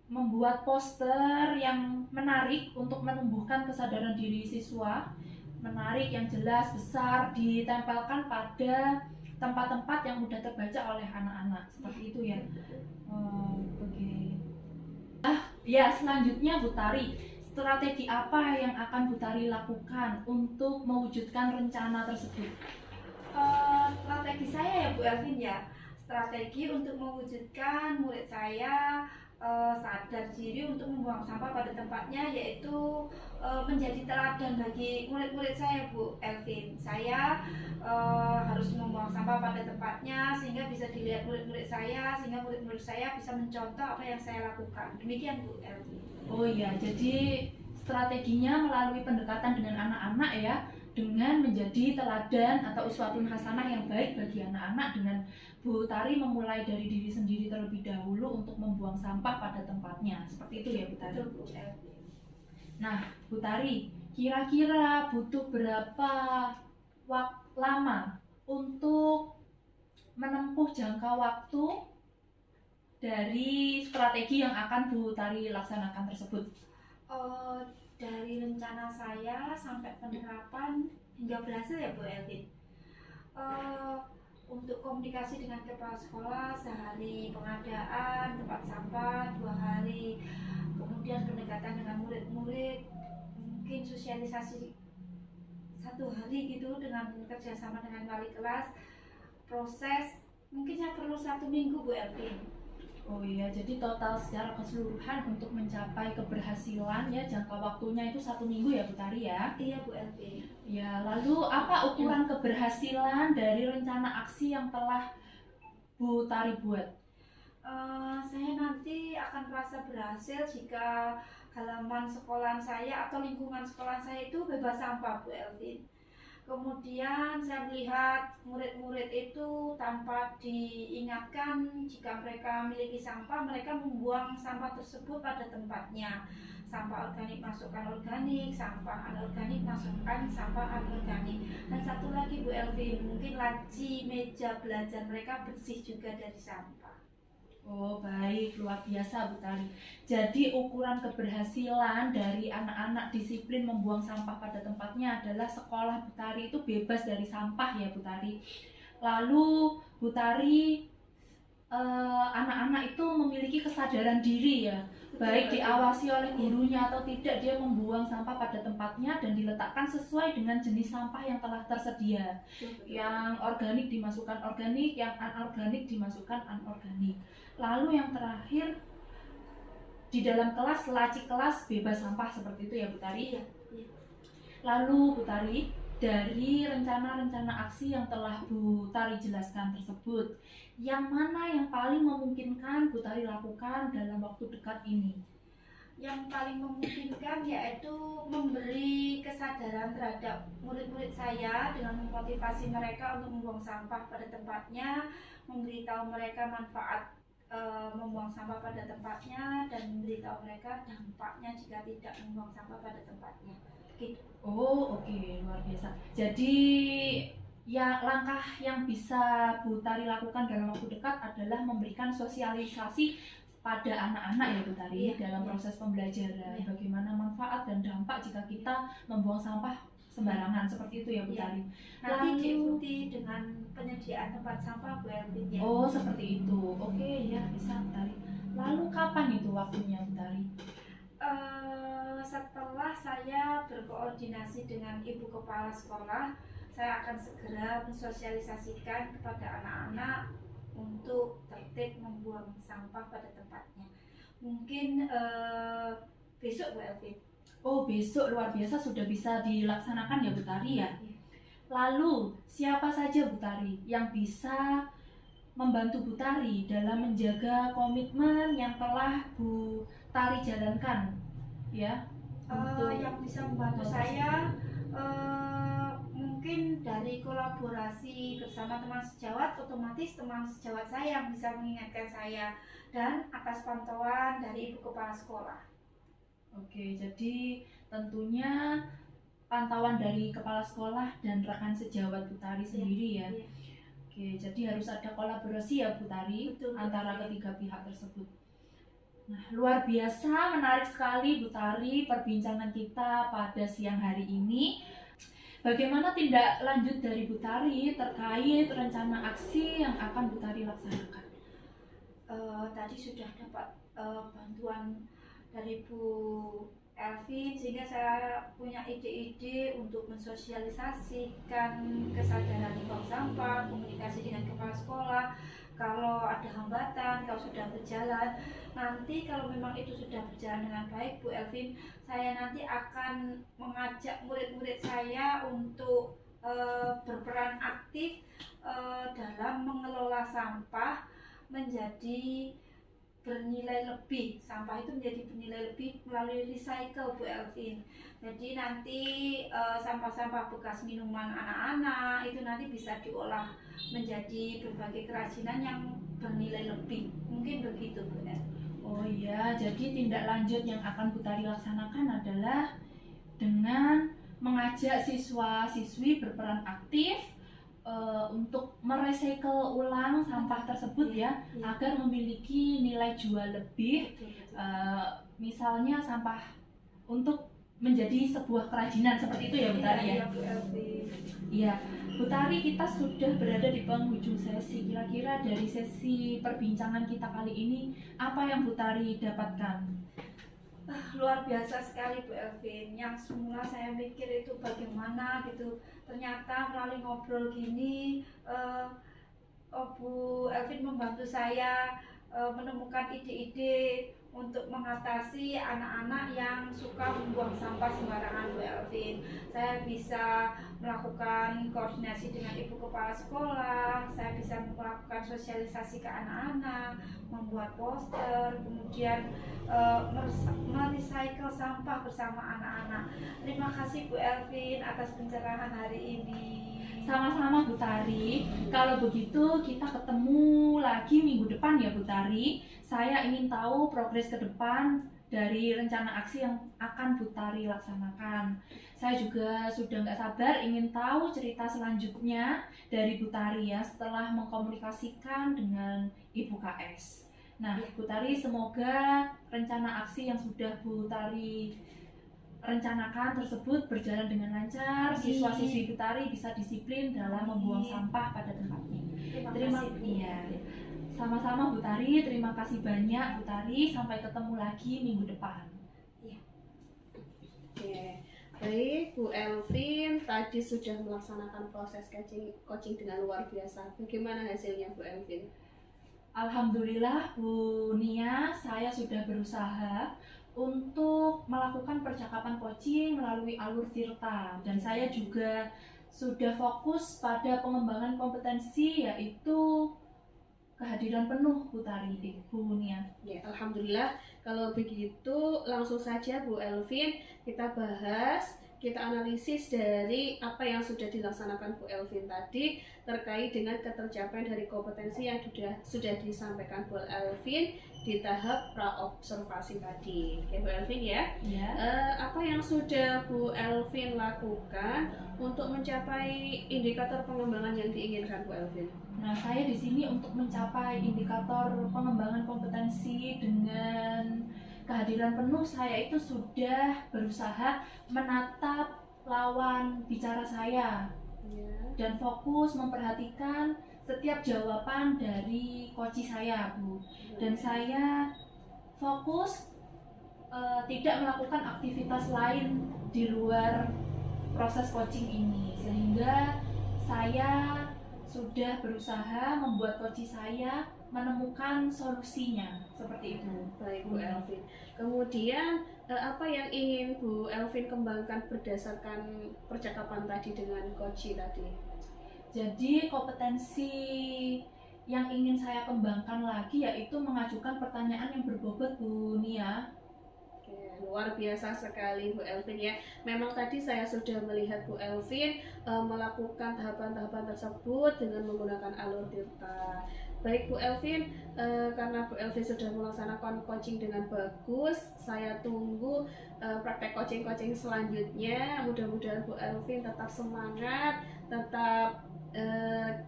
membuat poster yang menarik untuk menumbuhkan kesadaran diri siswa, menarik yang jelas, besar, ditempelkan pada tempat-tempat yang mudah terbaca oleh anak-anak, seperti itu ya. Oke. Ya, selanjutnya Bu Tari, strategi apa yang akan Bu Tari lakukan untuk mewujudkan rencana tersebut? Strategi saya ya Bu Elvin ya, strategi untuk mewujudkan murid saya sadar diri untuk membuang sampah pada tempatnya, yaitu menjadi teladan bagi murid-murid saya Bu Elvin. Saya harus membuang sampah pada tempatnya sehingga bisa dilihat murid-murid saya, sehingga murid-murid saya bisa mencontoh apa yang saya lakukan. Demikian Bu Elvin. Oh iya, jadi strateginya melalui pendekatan dengan anak-anak ya, dengan menjadi teladan atau uswatun hasanah yang baik bagi anak-anak, dengan Bu Tari memulai dari diri sendiri terlebih dahulu untuk membuang sampah pada tempatnya. Seperti itu ya Bu Tari? Betul Bu Elvin. Nah Bu Tari, kira-kira butuh berapa lama untuk menempuh jangka waktu dari strategi yang akan Bu Tari laksanakan tersebut? Dari rencana saya sampai penerapan hingga berhasil ya Bu Elvin. Untuk komunikasi dengan kepala sekolah sehari, pengadaan tempat sampah 2 hari, kemudian pendekatan dengan murid-murid, mungkin sosialisasi 1 hari gitu dengan kerjasama dengan wali kelas. Proses mungkin saya perlu 1 minggu Bu Elvin. Oh iya, jadi total secara keseluruhan untuk mencapai keberhasilan ya jangka waktunya itu 1 minggu ya Bu Tari ya? Iya Bu Elvin. Ya, lalu apa ukuran keberhasilan dari rencana aksi yang telah Bu Tari buat? Saya nanti akan merasa berhasil jika halaman sekolah saya atau lingkungan sekolah saya itu bebas sampah Bu Elvin. Kemudian saya melihat murid-murid itu tanpa diingatkan jika mereka memiliki sampah, mereka membuang sampah tersebut pada tempatnya. Sampah organik masukkan organik, sampah anorganik masukkan sampah anorganik. Dan satu lagi Bu Elvin, mungkin laci meja belajar mereka bersih juga dari sampah. Oh baik, luar biasa Bu Tari. Jadi ukuran keberhasilan dari anak-anak disiplin membuang sampah pada tempatnya adalah sekolah Bu Tari itu bebas dari sampah ya Bu Tari. Lalu Bu Tari, anak-anak itu memiliki kesadaran diri ya, baik diawasi oleh gurunya atau tidak, dia membuang sampah pada tempatnya dan diletakkan sesuai dengan jenis sampah yang telah tersedia. Yang organik dimasukkan organik, yang anorganik dimasukkan anorganik. Lalu yang terakhir, di dalam kelas, laci kelas bebas sampah, seperti itu ya Bu Tari? Iya. Lalu Bu Tari, dari rencana-rencana aksi yang telah Bu Tari jelaskan tersebut, yang mana yang paling memungkinkan Bu Tari lakukan dalam waktu dekat ini? Yang paling memungkinkan yaitu memberi kesadaran terhadap murid-murid saya dengan memotivasi mereka untuk membuang sampah pada tempatnya, memberitahu mereka manfaat membuang sampah pada tempatnya, dan memberitahu mereka dampaknya jika tidak membuang sampah pada tempatnya. Gitu. Oh oke, luar biasa. Jadi ya langkah yang bisa Bu Tari lakukan dalam waktu dekat adalah memberikan sosialisasi pada anak-anak ya Bu Tari, dalam proses pembelajaran, bagaimana manfaat dan dampak jika kita membuang sampah sembarangan, seperti itu ya Bu Tari. Nanti diikuti dengan penyediaan tempat sampah Bu Elvin ya. Oh seperti itu. Oke ya, bisa Bu Tari. Lalu kapan itu waktunya Bu Tari? Setelah saya berkoordinasi dengan ibu kepala sekolah, saya akan segera mensosialisasikan kepada anak-anak untuk tertib membuang sampah pada tempatnya. Mungkin besok Bu Elvin. Oh, besok luar biasa sudah bisa dilaksanakan ya Bu Tari ya. Lalu siapa saja Bu Tari yang bisa membantu Bu Tari dalam menjaga komitmen yang telah Bu Tari jalankan ya? Yang bisa membantu saya mungkin dari kolaborasi bersama teman sejawat, otomatis teman sejawat saya yang bisa mengingatkan saya, dan atas pantauan dari Ibu Kepala Sekolah. Oke, jadi tentunya pantauan dari kepala sekolah dan rekan sejawat Bu Tari sendiri ya. Iya. Oke, jadi harus ada kolaborasi ya Bu Tari Betul, antara betul. ketiga pihak tersebut. Nah, luar biasa menarik sekali Bu Tari perbincangan kita pada siang hari ini. Bagaimana tindak lanjut dari Bu Tari terkait rencana aksi yang akan Bu Tari laksanakan? Tadi sudah dapat bantuan dari Bu Elvin, sehingga saya punya ide-ide untuk mensosialisasikan kesadaran buang sampah, komunikasi dengan kepala sekolah. Kalau ada hambatan, kalau sudah berjalan, nanti kalau memang itu sudah berjalan dengan baik Bu Elvin, saya nanti akan mengajak murid-murid saya untuk berperan aktif dalam mengelola sampah menjadi bernilai lebih. Sampah itu menjadi bernilai lebih melalui recycle Bu Elvin. Jadi nanti sampah-sampah bekas minuman anak-anak itu nanti bisa diolah menjadi berbagai kerajinan yang bernilai lebih. Mungkin begitu Bu El. Oh iya, jadi tindak lanjut yang akan Bu Tari laksanakan adalah dengan mengajak siswa-siswi berperan aktif untuk merecycle ulang sampah tersebut ya, agar memiliki nilai jual lebih. Misalnya sampah untuk menjadi sebuah kerajinan seperti itu ya Bu Tari ya. Iya Bu Elvin. Iya, Bu Tari, kita sudah berada di penghujung sesi. Kira-kira dari sesi perbincangan kita kali ini, apa yang Bu Tari dapatkan? Luar biasa sekali Bu Elvin. Yang semula saya mikir itu bagaimana gitu, ternyata melalui ngobrol gini Bu Elvin membantu saya menemukan ide-ide untuk mengatasi anak-anak yang suka membuang sampah sembarangan Bu Elvin. Saya bisa melakukan koordinasi dengan Ibu Kepala Sekolah, saya bisa melakukan sosialisasi ke anak-anak, membuat poster, kemudian merecycle sampah bersama anak-anak. Terima kasih Bu Elvin atas pencerahan hari ini. Sama-sama Bu Tari. Kalau begitu kita ketemu lagi minggu depan ya Bu Tari. Saya ingin tahu progres ke depan dari rencana aksi yang akan Bu Tari laksanakan. Saya juga sudah nggak sabar ingin tahu cerita selanjutnya dari Bu Tari ya, setelah mengkomunikasikan dengan Ibu KS. Nah Bu Tari, semoga rencana aksi yang sudah Bu Tari rencanakan tersebut berjalan dengan lancar. Siswa-siswi Bu Tari bisa disiplin dalam membuang sampah pada tempatnya. Terima kasih. Iya. Sama-sama Bu Tari, terima kasih banyak Bu Tari. Sampai ketemu lagi minggu depan. Oke. Baik, Bu Elvin tadi sudah melaksanakan proses coaching dengan luar biasa. Bagaimana hasilnya Bu Elvin? Alhamdulillah Bu Nia, saya sudah berusaha untuk melakukan percakapan coaching melalui alur Tirta, dan saya juga sudah fokus pada pengembangan kompetensi, yaitu kehadiran penuh Bu Tari, Bu Nia. Ya, alhamdulillah. Kalau begitu langsung saja Bu Elvin kita bahas, kita analisis dari apa yang sudah dilaksanakan Bu Elvin tadi terkait dengan ketercapaian dari kompetensi yang sudah disampaikan Bu Elvin di tahap pra-observasi tadi. Oke Bu Elvin ya. Ya. Apa yang sudah Bu Elvin lakukan untuk mencapai indikator pengembangan yang diinginkan Bu Elvin? Nah, saya di sini untuk mencapai indikator pengembangan kompetensi dengan kehadiran penuh, saya itu sudah berusaha menatap lawan bicara saya dan fokus memperhatikan setiap jawaban dari coach saya, Bu. Dan saya fokus tidak melakukan aktivitas lain di luar proses coaching ini, sehingga saya sudah berusaha membuat coach saya menemukan solusinya seperti itu. Baik Bu Elvin. Kemudian apa yang ingin Bu Elvin kembangkan berdasarkan percakapan tadi dengan coach tadi? Jadi kompetensi yang ingin saya kembangkan lagi yaitu mengajukan pertanyaan yang berbobot Bu Nia. Oke, luar biasa sekali Bu Elvin ya. Memang tadi saya sudah melihat Bu Elvin melakukan tahapan-tahapan tersebut dengan menggunakan alur tirta. Baik Bu Elvin, karena Bu Elvin sudah melaksanakan coaching dengan bagus, saya tunggu praktek coaching-coaching selanjutnya. Mudah-mudahan Bu Elvin tetap semangat, tetap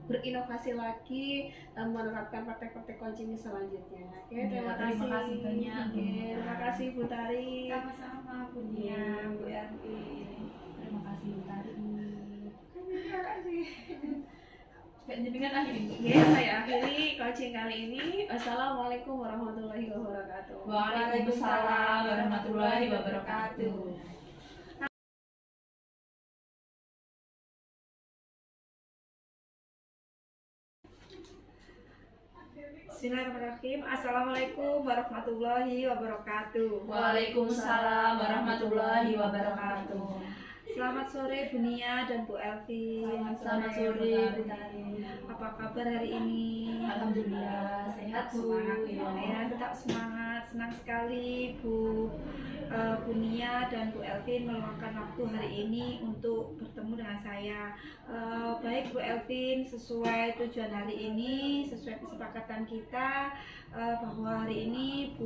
berinovasi lagi, menerapkan praktek-praktek coaching selanjutnya. Oke, Ya, terima kasih banyak. Oke, terima kasih Bu Tari. Sama-sama Bu Nia, Bu Elvin. Terima kasih Bu Tari. Terima kasih. Jenengan akhiri. Ya, saya akhiri coaching kali ini. Wassalamualaikum warahmatullahi wabarakatuh. Waalaikumsalam warahmatullahi wabarakatuh. Bismillahirrahmanirrahim. Assalamualaikum warahmatullahi wabarakatuh. Waalaikumsalam warahmatullahi wabarakatuh. Selamat sore Bu Nia dan Bu Elvin. Selamat sore Bu Tari. Apa kabar hari ini? Alhamdulillah sehat Bu. Ya, tetap semangat. Senang sekali Bu Nia dan Bu Elvin meluangkan waktu hari ini untuk bertemu dengan saya. Baik Bu Elvin, sesuai tujuan hari ini, sesuai kesepakatan kita bahwa hari ini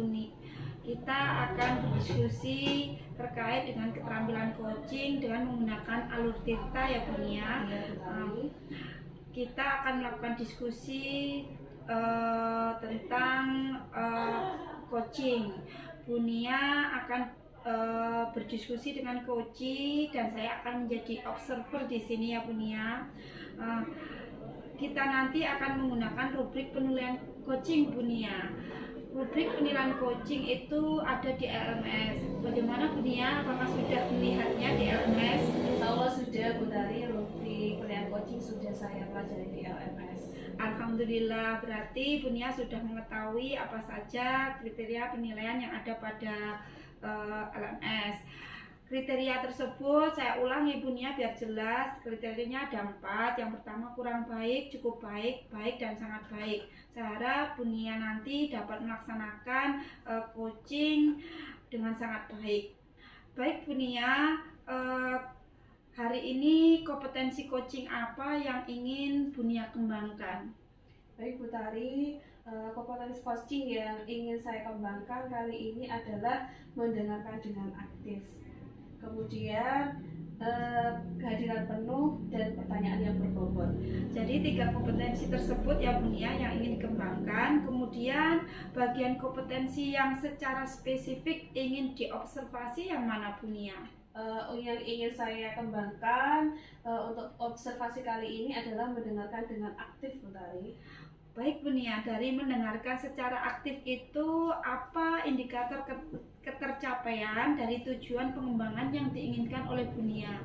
kita akan berdiskusi terkait dengan keterampilan coaching dengan menggunakan alur tirta ya Bu Nia. Kita akan melakukan diskusi tentang coaching. Bu Nia akan berdiskusi dengan coach dan saya akan menjadi observer di sini ya Bu Nia. Kita nanti akan menggunakan rubrik penilaian coaching Bu Nia. Rubrik penilaian coaching itu ada di LMS. Bagaimana Bu Nia? Apakah sudah melihatnya di LMS? Insya Allah sudah Bu Tari, rubrik penilaian coaching sudah saya pelajari di LMS. Alhamdulillah, berarti Bu Nia sudah mengetahui apa saja kriteria penilaian yang ada pada LMS. Kriteria tersebut saya ulangi Bu Nia biar jelas. Kriterianya ada 4. Yang pertama kurang baik, cukup baik, baik dan sangat baik. Saya harap Bu Nia nanti dapat melaksanakan coaching dengan sangat baik. Baik Bu Nia, hari ini kompetensi coaching apa yang ingin Bu Nia kembangkan? Baik Bu Tari, kompetensi coaching yang ingin saya kembangkan kali ini adalah mendengarkan dengan aktif. Kemudian kehadiran penuh dan pertanyaan yang berbobot. Jadi 3 kompetensi tersebut ya Bu Nia yang ingin dikembangkan. Kemudian bagian kompetensi yang secara spesifik ingin diobservasi yang mana Bu Nia? Yang ingin saya kembangkan untuk observasi kali ini adalah mendengarkan dengan aktif Bu Tari. Baik Bu Nia, dari mendengarkan secara aktif itu apa indikator ketercapaian dari tujuan pengembangan yang diinginkan oleh Bu Nia?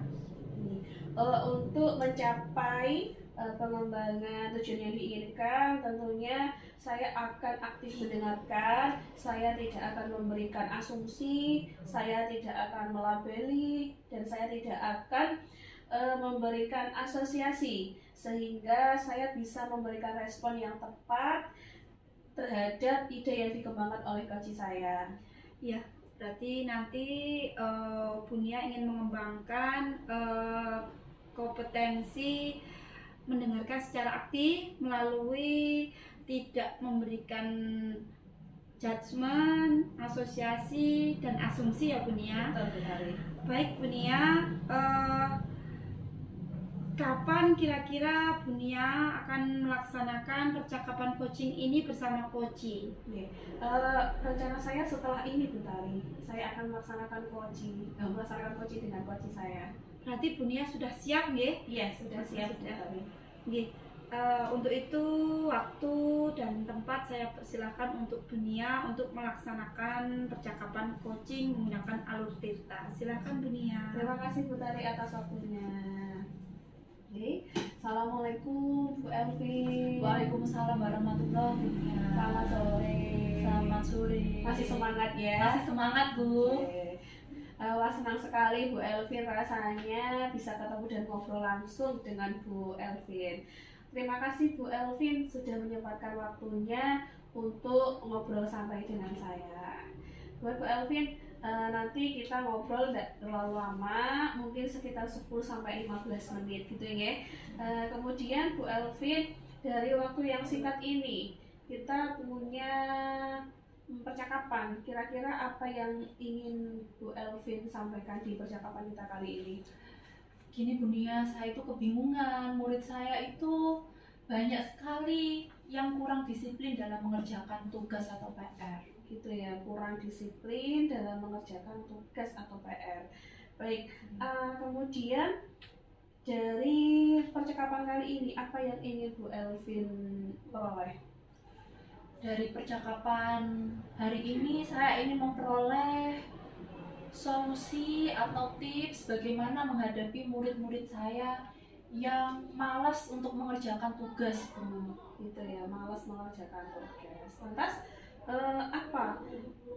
Untuk mencapai pengembangan tujuan yang diinginkan, tentunya saya akan aktif mendengarkan, saya tidak akan memberikan asumsi, saya tidak akan melabeli, dan saya tidak akan memberikan asosiasi, sehingga saya bisa memberikan respon yang tepat terhadap ide yang dikembangkan oleh coach saya. Ya, berarti nanti Bu Nia ingin mengembangkan kompetensi mendengarkan secara aktif melalui tidak memberikan judgement, asosiasi, dan asumsi ya Bu Nia. Baik Bu Nia, kapan kira-kira Bu Nia akan melaksanakan percakapan coaching ini bersama coach? Rencana saya setelah ini Bu Tari, saya akan melaksanakan coaching dengan coach saya. Berarti Bu Nia sudah siap nggih? Iya, sudah siap Bu Tari. Nggih. Untuk itu waktu dan tempat saya persilahkan untuk Bu Nia untuk melaksanakan percakapan coaching menggunakan alur tirta. Silakan Bu Nia. Terima kasih Bu Tari atas waktunya. Oke, Assalamualaikum Bu Elvin. Waalaikumsalam warahmatullahi wabarakatuh. Selamat sore. Selamat sore. Masih semangat ya? Masih semangat, Bu. Oke. Wah, senang sekali Bu Elvin rasanya bisa ketemu dan ngobrol langsung dengan Bu Elvin. Terima kasih Bu Elvin sudah menyempatkan waktunya untuk ngobrol santai dengan saya. Buat Bu Elvin, nanti kita ngobrol tidak terlalu lama, mungkin sekitar 10-15 menit gitu ya. Kemudian Bu Elvin, dari waktu yang singkat ini kita punya percakapan. Kira-kira apa yang ingin Bu Elvin sampaikan di percakapan kita kali ini? Gini Bu Nia, saya itu kebingungan. Murid saya itu banyak sekali yang kurang disiplin dalam mengerjakan tugas atau PR. Gitu ya, kurang disiplin dalam mengerjakan tugas atau PR. Baik, kemudian dari percakapan kali ini apa yang ingin Bu Elvin peroleh? Dari percakapan hari ini saya ingin memperoleh solusi atau tips bagaimana menghadapi murid-murid saya yang malas untuk mengerjakan tugas, Bu. Gitu ya, malas mengerjakan tugas. Lantas apa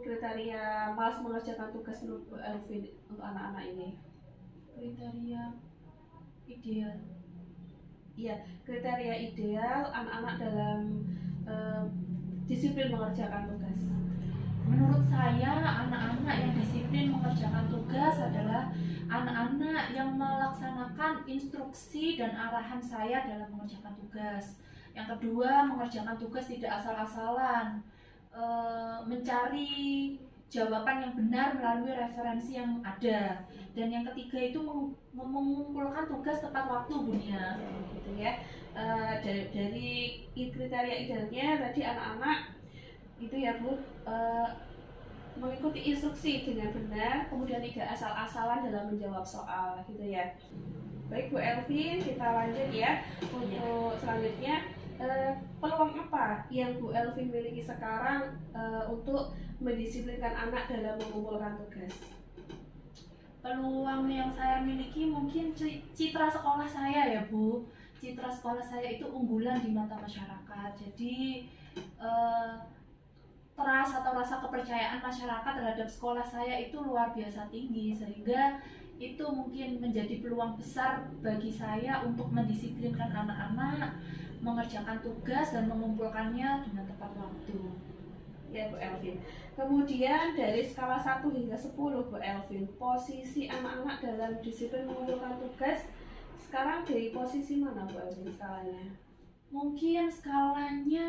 kriteria malas mengerjakan tugas menurut Bu Elvin untuk anak-anak ini? Kriteria ideal. Iya, kriteria ideal anak-anak dalam disiplin mengerjakan tugas. Menurut saya, anak-anak yang disiplin mengerjakan tugas adalah anak-anak yang melaksanakan instruksi dan arahan saya dalam mengerjakan tugas. Yang kedua, mengerjakan tugas tidak asal-asalan, mencari jawaban yang benar melalui referensi yang ada. Dan yang ketiga itu mengumpulkan tugas tepat waktu, Bu Nia. Gitu ya. Dari kriteria idealnya tadi anak-anak itu ya Bu, mengikuti instruksi dengan benar, kemudian tidak asal-asalan dalam menjawab soal gitu ya. Baik Bu Elvin, kita lanjut ya untuk selanjutnya. Peluang apa yang Bu Elvin miliki sekarang untuk mendisiplinkan anak dalam mengumpulkan tugas? Peluang yang saya miliki mungkin citra sekolah saya ya Bu. Citra sekolah saya itu unggulan di mata masyarakat. Jadi trust atau rasa kepercayaan masyarakat terhadap sekolah saya itu luar biasa tinggi, sehingga itu mungkin menjadi peluang besar bagi saya untuk mendisiplinkan anak-anak mengerjakan tugas dan mengumpulkannya dengan tepat waktu. Ya Bu Elvin. Kemudian dari skala 1 hingga 10 Bu Elvin, posisi anak-anak dalam disiplin mengumpulkan tugas sekarang dari posisi mana Bu Elvin skalanya? Mungkin skalanya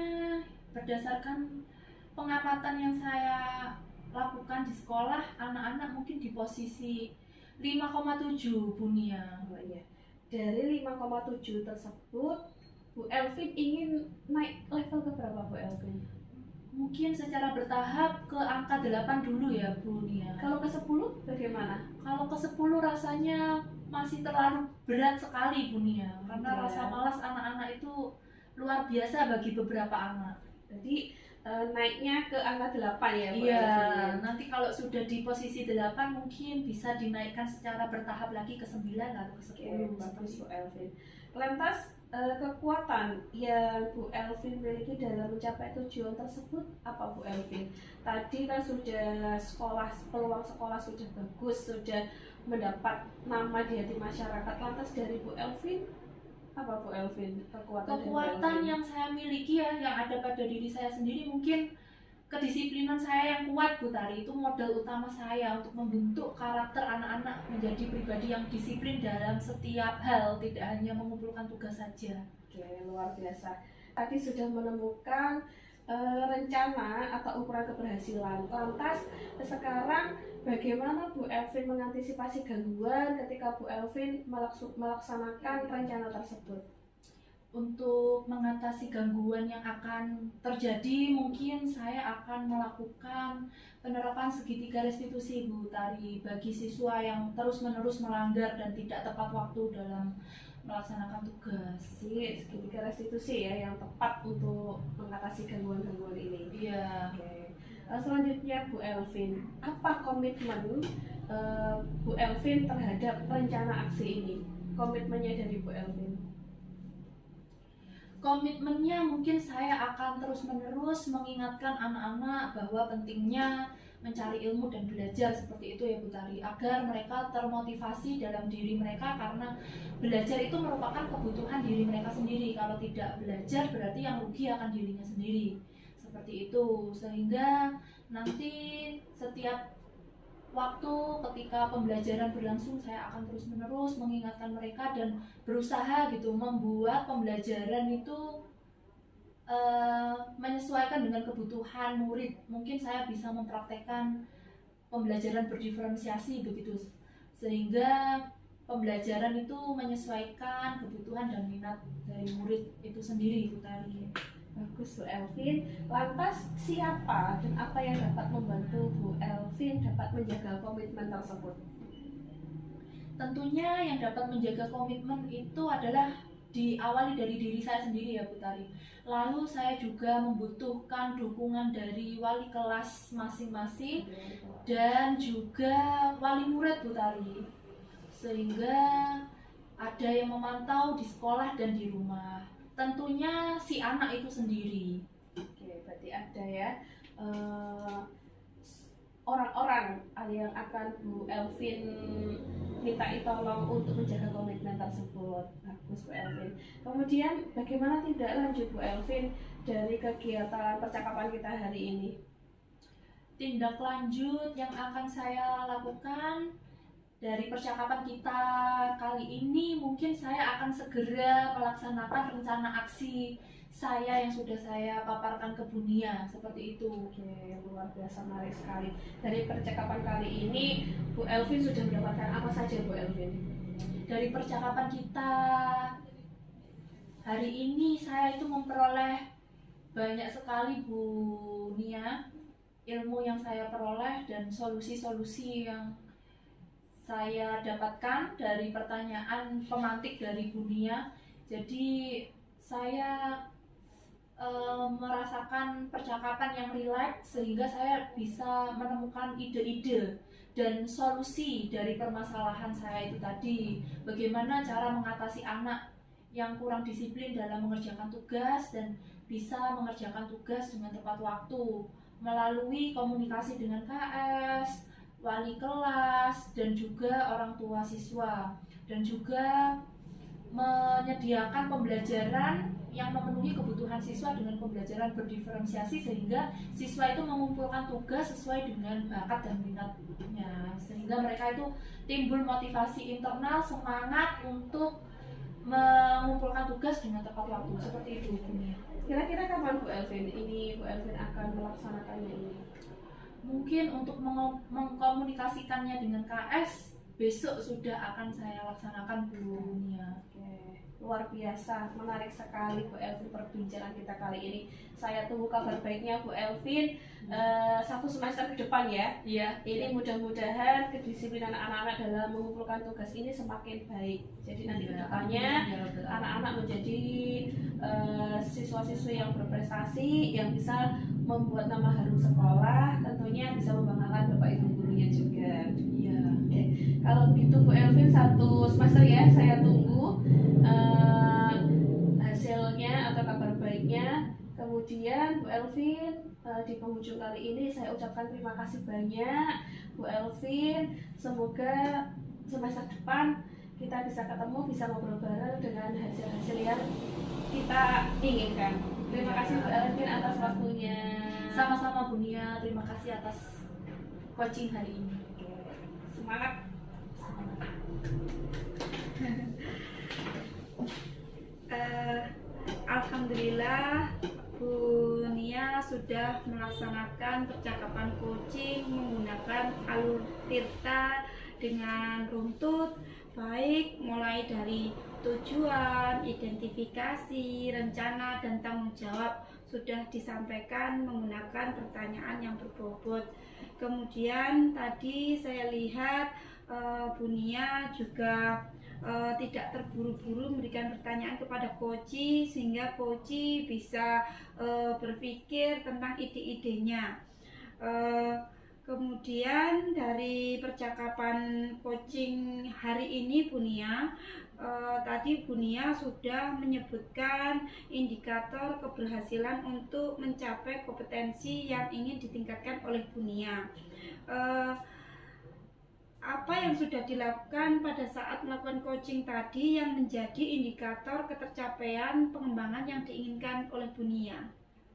berdasarkan pengamatan yang saya lakukan di sekolah, anak-anak mungkin di posisi 5,7 Bu Nia. Oh iya. Dari 5,7 tersebut Bu Elvin ingin naik level ke berapa Bu Elvin? Mungkin secara bertahap ke angka 8 dulu ya Bu Nia. Kalau ke 10 bagaimana? Kalau ke 10 rasanya masih terlalu berat sekali Bu Nia, karena Ya. rasa malas anak-anak itu luar biasa bagi beberapa anak. Jadi naiknya ke angka 8 ya Bu Iya, Elvin? nanti kalau sudah di posisi 8 mungkin bisa dinaikkan secara bertahap lagi ke 9 lalu ke 10. Oke, bagus Bu Elvin. Lantas kekuatan yang Bu Elvin miliki dalam mencapai tujuan tersebut apa Bu Elvin? Tadi kan sudah peluang sekolah sudah bagus, sudah mendapat nama di hati masyarakat. Lantas dari Bu Elvin apa Bu Elvin kekuatan dari Bu Kekuatan Elvin? yang saya miliki ya, yang ada pada diri saya sendiri, mungkin kedisiplinan saya yang kuat Bu Tari. Itu modal utama saya untuk membentuk karakter anak-anak menjadi pribadi yang disiplin dalam setiap hal, tidak hanya mengumpulkan tugas saja. Oke, luar biasa. Tadi sudah menemukan rencana atau ukuran keberhasilan. Lantas sekarang bagaimana Bu Elvin mengantisipasi gangguan ketika Bu Elvin melaksanakan rencana tersebut? Untuk mengatasi gangguan yang akan terjadi, mungkin saya akan melakukan penerapan segitiga restitusi Bu Tari bagi siswa yang terus-menerus melanggar dan tidak tepat waktu dalam melaksanakan tugas. Jadi segitiga restitusi ya yang tepat untuk mengatasi gangguan-gangguan ini. Iya. Oke. Selanjutnya Bu Elvin, apa komitmen Bu Elvin terhadap rencana aksi ini? Komitmennya dari Bu Elvin? Komitmennya mungkin saya akan terus-menerus mengingatkan anak-anak bahwa pentingnya mencari ilmu dan belajar seperti itu ya Bu Tari, agar mereka termotivasi dalam diri mereka, karena belajar itu merupakan kebutuhan diri mereka sendiri. Kalau tidak belajar berarti yang rugi akan dirinya sendiri. Seperti itu, sehingga nanti setiap waktu ketika pembelajaran berlangsung saya akan terus-menerus mengingatkan mereka dan berusaha gitu membuat pembelajaran itu menyesuaikan dengan kebutuhan murid. Mungkin saya bisa mempraktekkan pembelajaran berdiferensiasi begitu, sehingga pembelajaran itu menyesuaikan kebutuhan dan minat dari murid itu sendiri Bu Tari. Bagus Bu Elvin. Lantas siapa dan apa yang dapat membantu Bu Elvin dapat menjaga komitmen tersebut? Tentunya yang dapat menjaga komitmen itu adalah diawali dari diri saya sendiri ya Bu Tari. Lalu saya juga membutuhkan dukungan dari wali kelas masing-masing dan juga wali murid Bu Tari, sehingga ada yang memantau di sekolah dan di rumah. Tentunya si anak itu sendiri. Oke, berarti ada ya orang-orang yang akan Bu Elvin mintai tolong untuk menjaga komitmen tersebut. Bagus Bu Elvin. Kemudian bagaimana tindak lanjut Bu Elvin dari kegiatan percakapan kita hari ini? Tindak lanjut yang akan saya lakukan dari percakapan kita kali ini, mungkin saya akan segera melaksanakan rencana aksi saya yang sudah saya paparkan ke Bunia, seperti itu. Oke, luar biasa, menarik sekali. Dari percakapan kali ini, Bu Elvin sudah mendapatkan apa saja Bu Elvin? Dari percakapan kita hari ini, saya itu memperoleh banyak sekali Bu Nia, ilmu yang saya peroleh dan solusi-solusi yang saya dapatkan dari pertanyaan pemantik dari Bunia. Jadi saya merasakan percakapan yang rileks, sehingga saya bisa menemukan ide-ide dan solusi dari permasalahan saya itu tadi. Bagaimana cara mengatasi anak yang kurang disiplin dalam mengerjakan tugas dan bisa mengerjakan tugas dengan tepat waktu melalui komunikasi dengan KS, wali kelas, dan juga orang tua siswa, dan juga menyediakan pembelajaran yang memenuhi kebutuhan siswa dengan pembelajaran berdiferensiasi, sehingga siswa itu mengumpulkan tugas sesuai dengan bakat dan minatnya, sehingga mereka itu timbul motivasi internal, semangat untuk mengumpulkan tugas dengan tepat waktu. Seperti itu Bu. Kira-kira kapan Bu Elvin Bu Elvin akan melaksanakannya ini? Mungkin untuk mengkomunikasikannya dengan KS besok sudah akan saya laksanakan Bu Nia. Oke, luar biasa, menarik sekali Bu Elvin perbincangan kita kali ini. Saya tunggu kabar baiknya Bu Elvin satu semester ke depan ya. Iya. Ini mudah-mudahan kedisiplinan anak-anak dalam mengumpulkan tugas ini semakin baik. Jadi nanti ke depannya anak-anak menjadi siswa-siswi yang berprestasi, yang bisa membuat nama harum sekolah, tentunya bisa membanggakan Bapak Ibu gurunya juga. Iya. Oke. Kalau begitu Bu Elvin satu semester ya, saya tunggu hasilnya atau kabar baiknya. Kemudian Bu Elvin di penghujung kali ini saya ucapkan terima kasih banyak Bu Elvin. Semoga semester depan kita bisa ketemu, bisa ngobrol bareng dengan hasil-hasil yang kita inginkan. Terima kasih Bu Elvin atas waktunya. Sama-sama Bu Nia, terima kasih atas coaching hari ini. Semangat. Alhamdulillah Bu Nia sudah melaksanakan percakapan coaching menggunakan alur Tirta dengan runtut baik mulai dari tujuan, identifikasi, rencana, dan tanggung jawab sudah disampaikan menggunakan pertanyaan yang berbobot. Kemudian tadi saya lihat Bu Nia juga tidak terburu-buru memberikan pertanyaan kepada Koci, sehingga Koci bisa berpikir tentang ide-idenya. Kemudian dari percakapan coaching hari ini Bu Nia, tadi Bu Nia sudah menyebutkan indikator keberhasilan untuk mencapai kompetensi yang ingin ditingkatkan oleh Bu Nia. Apa yang sudah dilakukan pada saat melakukan coaching tadi yang menjadi indikator ketercapaian pengembangan yang diinginkan oleh Bu Nia?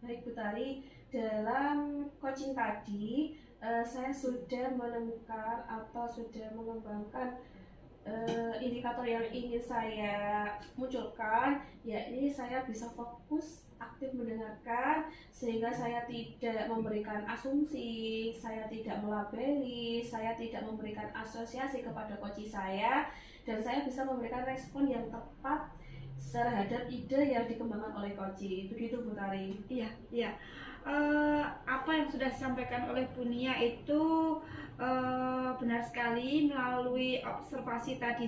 Baik Bu Tari, dalam coaching tadi saya sudah menemukan atau sudah mengembangkan indikator yang ingin saya munculkan, yakni saya bisa fokus aktif mendengarkan sehingga saya tidak memberikan asumsi, saya tidak melabeli, saya tidak memberikan asosiasi kepada coach saya, dan saya bisa memberikan respon yang tepat terhadap ide yang dikembangkan oleh coach. Begitu Bu Tari. Iya, iya. Apa yang sudah disampaikan oleh Bu Nia itu benar sekali. Melalui observasi tadi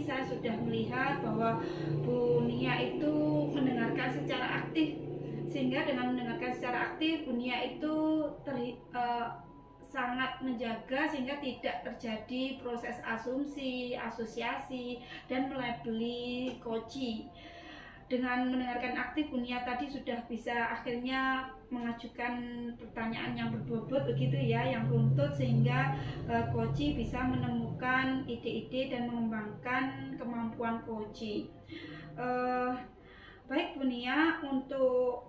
saya sudah melihat bahwa Bu Nia itu mendengarkan secara aktif, sehingga dengan mendengarkan secara aktif Bu Nia itu sangat menjaga sehingga tidak terjadi proses asumsi, asosiasi, dan melabeli coaching. Dengan mendengarkan aktif, Bu Nia tadi sudah bisa akhirnya mengajukan pertanyaan yang berbobot begitu ya, yang runtut, sehingga coach bisa menemukan ide-ide dan mengembangkan kemampuan coach. Baik Bu Nia, untuk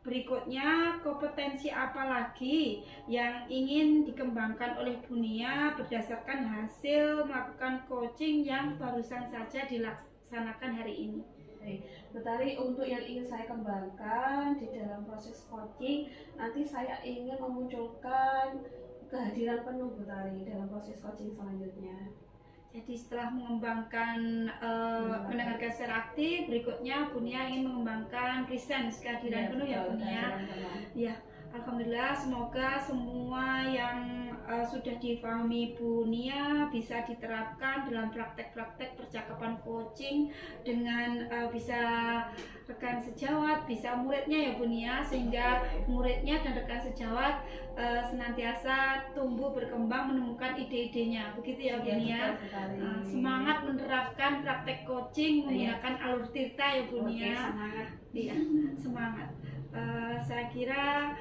berikutnya kompetensi apa lagi yang ingin dikembangkan oleh Bu Nia berdasarkan hasil melakukan coaching yang barusan saja dilaksanakan hari ini? Bu Tari, untuk yang ingin saya kembangkan di dalam proses coaching, nanti saya ingin memunculkan kehadiran penuh Bu Tari dalam proses coaching selanjutnya. Jadi setelah mengembangkan mendengarkan secara aktif, berikutnya Bu Nia ingin mengembangkan presence, kehadiran penuh ya Bu Nia. Ya, alhamdulillah, semoga semua yang sudah difahami Bu Nia bisa diterapkan dalam praktek-praktek percakapan coaching dengan bisa rekan sejawat, bisa muridnya ya Bu Nia, sehingga muridnya dan rekan sejawat senantiasa tumbuh berkembang menemukan ide-idenya. Begitu ya Bu Nia. Semangat menerapkan praktek coaching menggunakan alur tirta ya Bu Nia. Semangat. Iya, semangat. Saya kira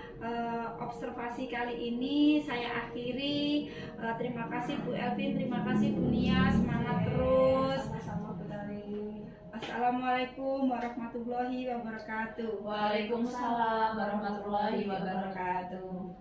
observasi kali ini saya akhiri. Terima kasih Bu Elvin, terima kasih Bu Nia, semangat terus. Sama-sama Bu Tari. Assalamualaikum warahmatullahi wabarakatuh. Waalaikumsalam warahmatullahi wabarakatuh.